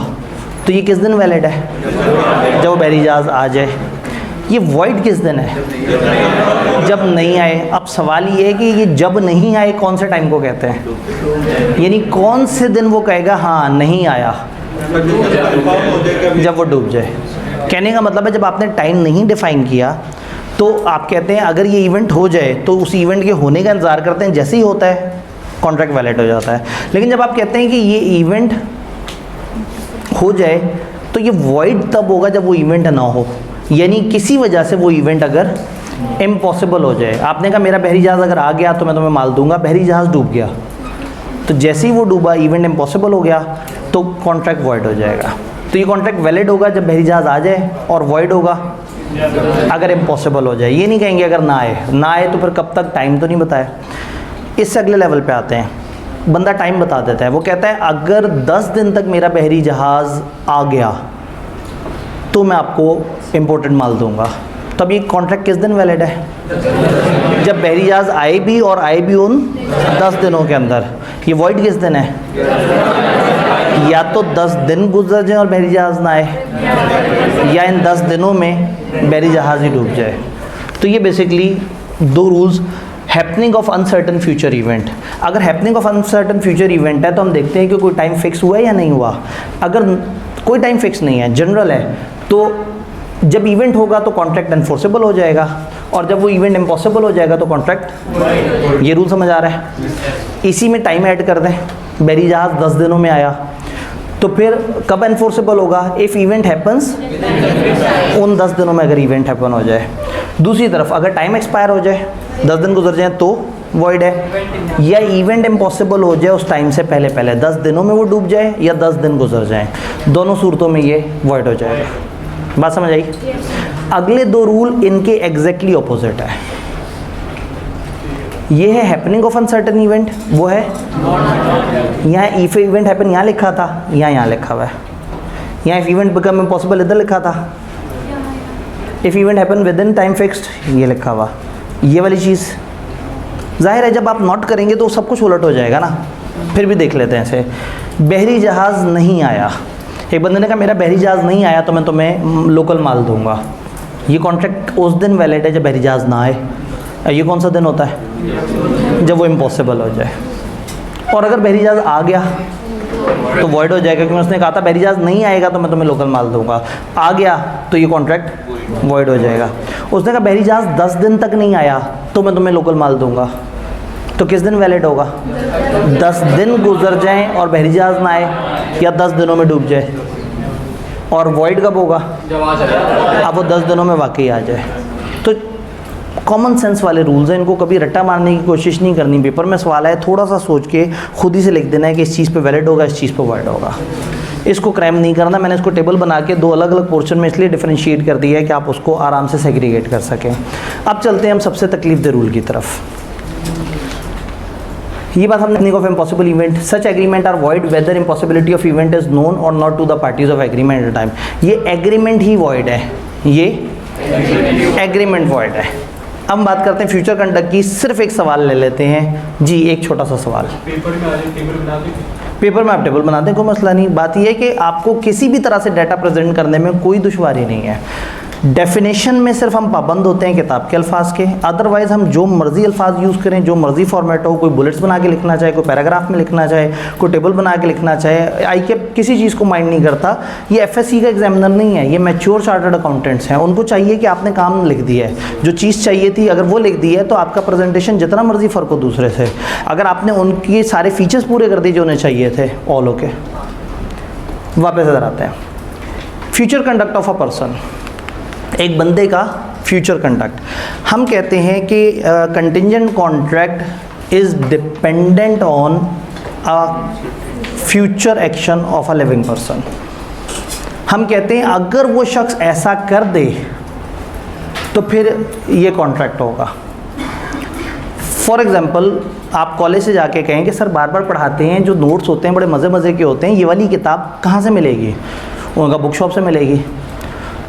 तो ये किस दिन वैलिड है? जब वो बहरी जहाज़ आ जाए। ये वॉइड किस दिन है? जब नहीं आए। अब सवाल ये है कि ये जब नहीं आए कौन से टाइम को कहते हैं, यानी कौन से दिन वो कहेगा हाँ नहीं आया? जब वो डूब जाए। कहने का मतलब है जब आपने टाइम नहीं डिफाइन किया तो आप कहते हैं अगर ये इवेंट हो जाए तो उस इवेंट के होने का इंतज़ार करते हैं, जैसे ही होता है कॉन्ट्रैक्ट वैलिड हो जाता है। लेकिन जब आप कहते हैं कि ये इवेंट हो जाए तो ये वॉइड तब होगा जब वो इवेंट ना हो, यानी किसी वजह से वो इवेंट अगर इम्पॉसिबल हो जाए। आपने कहा मेरा बहरी जहाज़ अगर आ गया तो मैं तुम्हें माल दूंगा, बहरी जहाज़ डूब गया, तो जैसे ही वो डूबा इवेंट इम्पॉसिबल हो गया तो कॉन्ट्रैक्ट वॉइड हो जाएगा। तो ये कॉन्ट्रैक्ट वैलिड होगा जब बहरी जहाज़ आ जाए, और वॉइड होगा अगर इम्पॉसिबल हो जाए। ये नहीं कहेंगे अगर ना आए तो फिर कब तक, टाइम तो नहीं बताया। इससे अगले लेवल पे आते हैं, बंदा टाइम बता देता है। वो कहता है अगर 10 दिन तक मेरा बहरी जहाज़ आ गया तो मैं आपको इम्पोर्टेड माल दूंगा। तब ये कॉन्ट्रैक्ट किस दिन वैलिड है? जब बहरी जहाज़ आए भी, और आए भी उन 10 दिनों के अंदर। ये वॉइड किस दिन है? या तो 10 दिन गुजर जाए और बहरी जहाज़ ना आए, या इन 10 दिनों में बहरी जहाज़ ही डूब जाए। तो ये basically 2 rules. Happening of uncertain future event, अगर happening of uncertain future event है तो हम देखते हैं कि कोई टाइम फिक्स हुआ है या नहीं हुआ। अगर कोई टाइम फिक्स नहीं है, जनरल है, तो जब इवेंट होगा तो कॉन्ट्रैक्ट एनफोर्सेबल हो जाएगा, और जब वो इवेंट इम्पॉसिबल हो जाएगा तो कॉन्ट्रैक्ट। ये रूल समझ आ रहा है? इसी में टाइम ऐड कर दें, बहरी जहाज़ 10 दिनों में आया तो फिर कब एनफोर्सेबल होगा? इफ़ इवेंट हैपन्स, उन 10 दिनों में अगर इवेंट हैपन हो जाए। दूसरी तरफ अगर टाइम एक्सपायर हो जाए 10 दिन गुजर जाएं तो वॉइड है, या इवेंट इम्पॉसिबल हो जाए उस टाइम से पहले पहले 10 दिनों में वो डूब जाए या 10 दिन गुजर जाएं, दोनों सूरतों में ये वॉइड हो जाएगा। बात समझ आई? अगले दो रूल इनके एग्जैक्टली ऑपोजिट है। ये है हैपनिंग ऑफ अनसर्टेन इवेंट, वो है यहाँ इफ इवेंट हैपन यहाँ लिखा था, यहाँ लिखा हुआ है। यहाँ इफ इवेंट बिकम इम्पॉसिबल इधर लिखा था, if event happen with in time fixed ये लिखा हुआ। ये वाली चीज़ जाहिर है जब आप नोट करेंगे तो सब कुछ उलट हो जाएगा ना। फिर भी देख लेते हैं ऐसे, बहरी जहाज़ नहीं आया, एक बंदे ने कहा मेरा बहरी जहाज़ नहीं आया तो मैं तुम्हें लोकल माल दूंगा। ये कॉन्ट्रैक्ट उस दिन वैलिड है जब बहरी जहाज़ ना आए। ये कौन सा दिन होता है? जब वो इम्पॉसिबल हो जाए। और अगर बहरी जहाज़ आ गया तो वॉइड हो जाएगा, क्योंकि उसने कहा था बहरी जहाज़ नहीं आएगा तो मैं तुम्हें लोकल माल दूंगा। आ गया तो ये कॉन्ट्रैक्ट वॉइड हो जाएगा। उसने कहा बहरी जहाज़ 10 दिन तक नहीं आया तो मैं तुम्हें लोकल माल दूंगा, तो किस दिन वैलिड होगा? 10 दिन गुजर जाएं और बहरी जहाज़ ना आए, या 10 दिनों में डूब जाए। और वॉइड कब होगा? अब वो 10 दिनों में वाकई आ जाए। तो कॉमन सेंस वाले रूल्स हैं, इनको कभी रट्टा मारने की कोशिश नहीं करनी। पेपर में सवाल है, थोड़ा सा सोच के खुद ही से लिख देना है कि इस चीज़ पे वैलिड होगा, इस चीज़ पे वॉइड होगा। इसको क्रैम नहीं करना। मैंने इसको टेबल बना के 2 अलग अलग पोर्शन में इसलिए डिफरेंशिएट कर दिया है कि आप उसको आराम से सेग्रीगेट कर सकें। अब चलते हैं हम सबसे तकलीफ दे रूल की तरफ। ये बात हमने of impossible event, such agreement are void whether impossibility of event is known और not to the parties of agreement at time. ये एग्रीमेंट ही वॉइड है, ये एग्रीमेंट वॉइड है। अब हम बात करते हैं फ्यूचर कंडक्ट की। सिर्फ एक सवाल ले लेते हैं जी, एक छोटा सा सवाल। पेपर में आप टेबल बना दें, कोई मसला नहीं। बात यह है कि आपको किसी भी तरह से डाटा प्रेजेंट करने में कोई दुश्वारी नहीं है। डेफिनेशन में सिर्फ हम पाबंद होते हैं किताब के अल्फाज के, अदरवाइज़ हम जो मर्ज़ी अल्फाज यूज़ करें, जो मर्ज़ी फॉर्मेट हो, कोई बुलेट्स बना के लिखना चाहे, कोई पैराग्राफ में लिखना चाहे, कोई टेबल बना के लिखना चाहे, आई के किसी चीज़ को माइंड नहीं करता। ये एफएससी का एग्जामिनर नहीं है, ये मैच्योर चार्टर्ड अकाउंटेंट्स हैं। उनको चाहिए कि आपने काम लिख दिया है, जो चीज़ चाहिए थी अगर वो लिख दी है तो आपका प्रेजेंटेशन जितना मर्ज़ी फ़र्क हो दूसरे से, अगर आपने उनके सारे फीचर्स पूरे कर दिए जो उन्हें चाहिए थे, ऑल ओके। वापस इधर आते हैं, future conduct of a person, एक बंदे का फ्यूचर कंडक्ट। हम कहते हैं कि contingent contract is dependent on a future action of a living person. हम कहते हैं अगर वो शख्स ऐसा कर दे तो फिर ये कॉन्ट्रैक्ट होगा। फॉर एग्ज़ाम्पल, आप कॉलेज से जाके कहें कि सर बार बार पढ़ाते हैं, जो नोट्स होते हैं बड़े मज़े मज़े के होते हैं, ये वाली किताब कहाँ से मिलेगी? उनका बुक शॉप से मिलेगी।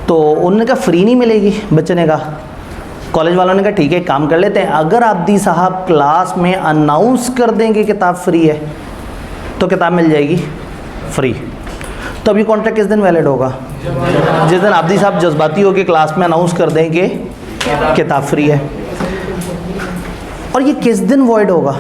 तो उन्होंने कहा फ्री नहीं मिलेगी। बच्चे ने कहा, कॉलेज वालों ने कहा ठीक है एक काम कर लेते हैं, अगर आब्दी साहब क्लास में अनाउंस कर देंगे किताब फ्री है तो किताब मिल जाएगी फ्री। तो अभी कॉन्ट्रैक्ट किस दिन वैलिड होगा? जिस दिन आब्दी साहब जज्बाती होकर क्लास में अनाउंस कर दें कि किताब फ्री है। और ये किस दिन वॉइड होगा?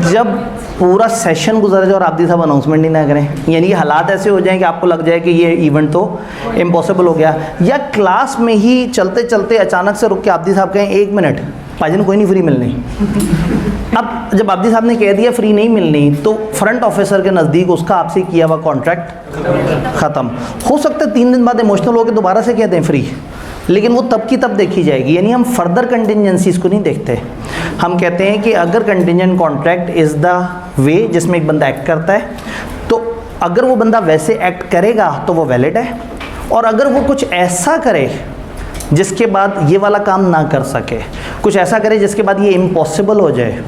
जब पूरा सेशन गुजर जाए और आब्दी साहब अनाउंसमेंट ही ना करें, यानी कि हालात ऐसे हो जाएं कि आपको लग जाए कि ये इवेंट तो इम्पॉसिबल हो गया, या क्लास में ही चलते चलते अचानक से रुक के आब्दी साहब कहें 1 मिनट भाईजान कोई नहीं फ्री मिलनी। अब जब आब्दी साहब ने कह दिया फ्री नहीं मिलनी तो फ्रंट ऑफिसर के नज़दीक उसका आपसे किया हुआ कॉन्ट्रैक्ट ख़त्म। हो सकता है 3 दिन बाद इमोशनल होकर दोबारा से कहते हैं फ्री, लेकिन वो तब की तब देखी जाएगी। यानी हम फर्दर कंटिजेंसीज को नहीं देखते। हम कहते हैं कि अगर contingent contract is the way जिसमें एक बंदा एक्ट करता है, तो अगर वो बंदा वैसे एक्ट करेगा तो वो वैलिड है, और अगर वो कुछ ऐसा करे जिसके बाद ये वाला काम ना कर सके, कुछ ऐसा करे जिसके बाद ये इम्पॉसिबल हो जाए,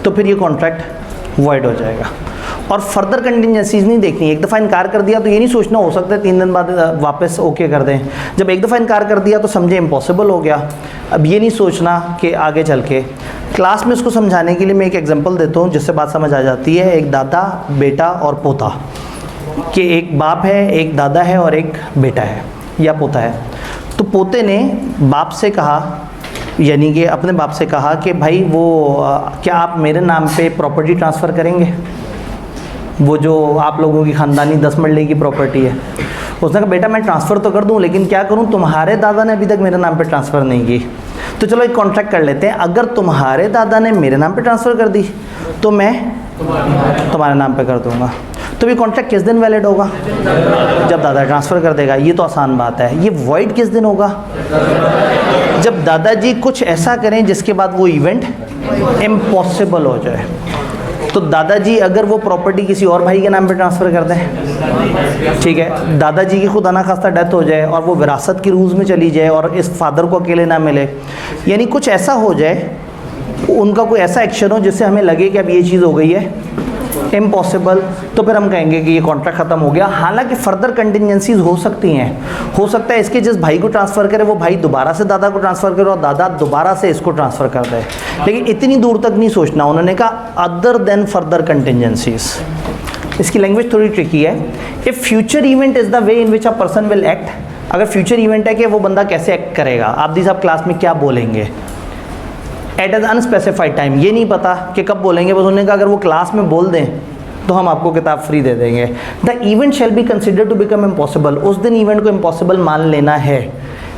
तो फिर ये कॉन्ट्रैक्ट वॉइड हो जाएगा। और फर्दर कंटिजेंसीज नहीं देखनी। एक दफ़ा इनकार कर दिया तो ये नहीं सोचना हो सकता है 3 दिन बाद वापस ओके कर दें। जब एक दफ़ा इनकार कर दिया तो समझे इम्पॉसिबल हो गया। अब ये नहीं सोचना कि आगे चल के क्लास में इसको समझाने के लिए मैं एक एग्जांपल देता हूँ जिससे बात समझ आ जाती है। एक दादा, बेटा और पोता, कि एक बाप है, एक दादा है और एक बेटा है या पोता है। तो पोते ने बाप से कहा, यानी कि अपने बाप से कहा कि भाई वो क्या आप मेरे नाम पे प्रॉपर्टी ट्रांसफ़र करेंगे, वो जो आप लोगों की ख़ानदानी 10 मरले की प्रॉपर्टी है। उसने कहा बेटा मैं ट्रांसफ़र तो कर दूं, लेकिन क्या करूं, तुम्हारे दादा ने अभी तक मेरे नाम पे ट्रांसफ़र नहीं की, तो चलो एक कॉन्ट्रैक्ट कर लेते हैं। अगर तुम्हारे दादा ने मेरे नाम पे ट्रांसफ़र कर दी तो मैं तुम्हारे नाम पे कर दूंगा। तो ये कॉन्ट्रैक्ट किस दिन वैलिड होगा? जब दादा ट्रांसफ़र कर देगा। ये तो आसान बात है। ये वॉइड किस दिन होगा? जब दादाजी कुछ ऐसा करें जिसके बाद वो इवेंट इम्पॉसिबल हो जाए। तो दादाजी अगर वो प्रॉपर्टी किसी और भाई के नाम पे ट्रांसफ़र कर दें, ठीक है, दादाजी की खुदा ना खास्ता डेथ हो जाए और वो विरासत की रूल्स में चली जाए और इस फादर को अकेले ना मिले, यानी कुछ ऐसा हो जाए, उनका कोई ऐसा एक्शन हो जिससे हमें लगे कि अब ये चीज़ हो गई है इम्पॉसिबल, तो फिर हम कहेंगे कि ये कॉन्ट्रैक्ट ख़त्म हो गया। हालांकि फर्दर कंटिजेंसीज हो सकती हैं, हो सकता है इसके जिस भाई को ट्रांसफ़र करे वो भाई दोबारा से दादा को ट्रांसफ़र करे और दादा दोबारा से इसको ट्रांसफ़र कर दे, लेकिन इतनी दूर तक नहीं सोचना। उन्होंने कहा अदर देन फर्दर कंटिजेंसीज। इसकी लैंग्वेज थोड़ी ट्रिकी है। If future event is the way in which a person will act, अगर फ्यूचर इवेंट है कि वो बंदा कैसे एक्ट करेगा, आप दी साहब क्लास में क्या बोलेंगे एट एन अनस्पेसिफाइड टाइम, ये नहीं पता कि कब बोलेंगे, बस उन्होंने कहा अगर वो क्लास में बोल दें तो हम आपको किताब फ्री दे देंगे। The event shall be considered to become impossible, उस दिन इवेंट को इम्पॉसिबल मान लेना है।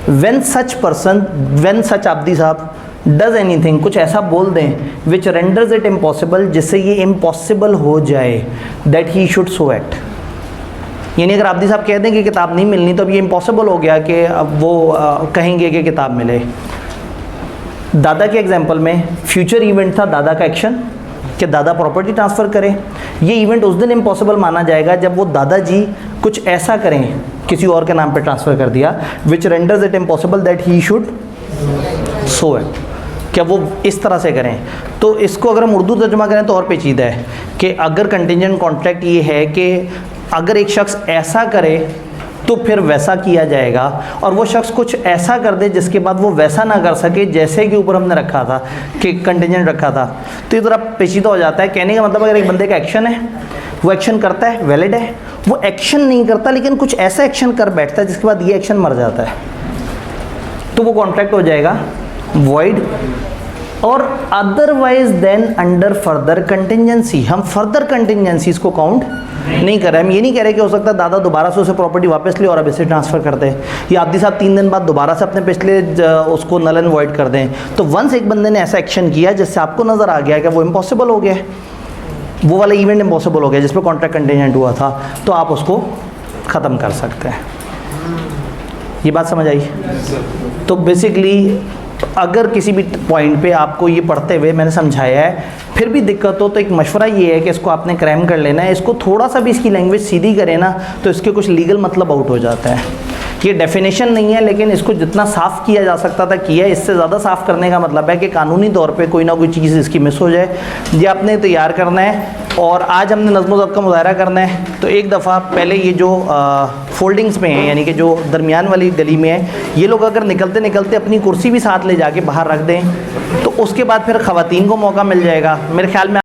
When such person, when such Abdi साहब डज एनीथिंग, कुछ ऐसा बोल दें विच रेंडर्स इट इम्पॉसिबल, जिससे ये इम्पॉसिबल हो जाए, that he should so act. यानी अगर आब्दी साहब कह दें कि किताब नहीं मिलनी तो अब ये इम्पॉसिबल हो गया कि अब वो कहेंगे कि किताब मिले। दादा के एग्जाम्पल में फ्यूचर इवेंट था दादा का एक्शन कि दादा प्रॉपर्टी ट्रांसफ़र करें, ये इवेंट उस दिन इम्पॉसिबल माना जाएगा जब वो दादाजी कुछ ऐसा करें, किसी और के नाम पे ट्रांसफ़र कर दिया, which renders it impossible that he should so it, क्या वो इस तरह से करें। तो इसको अगर हम उर्दू तर्जुमा करें तो और पेचीदा है कि अगर कंटिजेंट कॉन्ट्रैक्ट ये है कि अगर एक शख्स ऐसा करे तो फिर वैसा किया जाएगा, और वो शख्स कुछ ऐसा कर दे जिसके बाद वो वैसा ना कर सके जैसे कि ऊपर हमने रखा था कि कंटिजेंट रखा था, तो ये थोड़ा पेचीदा हो जाता है। कहने का मतलब अगर एक बंदे का एक्शन है, वो एक्शन करता है, वैलिड है, वो एक्शन नहीं करता लेकिन कुछ ऐसा एक्शन कर बैठता है जिसके बाद ये एक्शन मर जाता है, तो वो कॉन्ट्रैक्ट हो जाएगा वॉइड। और otherwise then under further contingency, हम फर्दर कंटिजेंसीज को काउंट नहीं कर रहे। हम ये नहीं कह रहे कि हो सकता है दादा दोबारा से उसे प्रॉपर्टी वापस ले और अब इसे ट्रांसफ़र कर दें, या आब्दी साहब 3 दिन बाद दोबारा से अपने पिछले उसको नल एंड वॉइड कर दें। तो वंस एक बंदे ने ऐसा एक्शन किया जिससे आपको नज़र आ गया कि वो इम्पॉसिबल हो गया, वो वाला इवेंट इम्पॉसिबल हो गया जिस पर कॉन्ट्रैक्ट कंटिजेंट हुआ था, तो आप उसको ख़त्म कर सकते हैं। ये बात समझ आई? तो बेसिकली अगर किसी भी पॉइंट पे आपको ये पढ़ते हुए मैंने समझाया है फिर भी दिक्कत हो तो एक मशवरा ये है कि इसको आपने क्रैम कर लेना है। इसको थोड़ा सा भी इसकी लैंग्वेज सीधी करें ना तो इसके कुछ लीगल मतलब आउट हो जाता है। ये डेफिनेशन नहीं है लेकिन इसको जितना साफ़ किया जा सकता था किया। इससे ज़्यादा साफ़ करने का मतलब है कि कानूनी तौर पे कोई ना कोई चीज़ इसकी मिस हो जाए। ये आपने तैयार करना है और आज हमने नज़्म ज़ब्त का मुज़ाहरा करना है। तो एक दफ़ा पहले ये जो फोल्डिंग्स में है यानी कि जो दरमियान वाली गली में है, ये लोग अगर निकलते निकलते अपनी कुर्सी भी साथ ले जाके बाहर रख दें तो उसके बाद फिर ख़वातीन को मौका मिल जाएगा। मेरे ख्याल में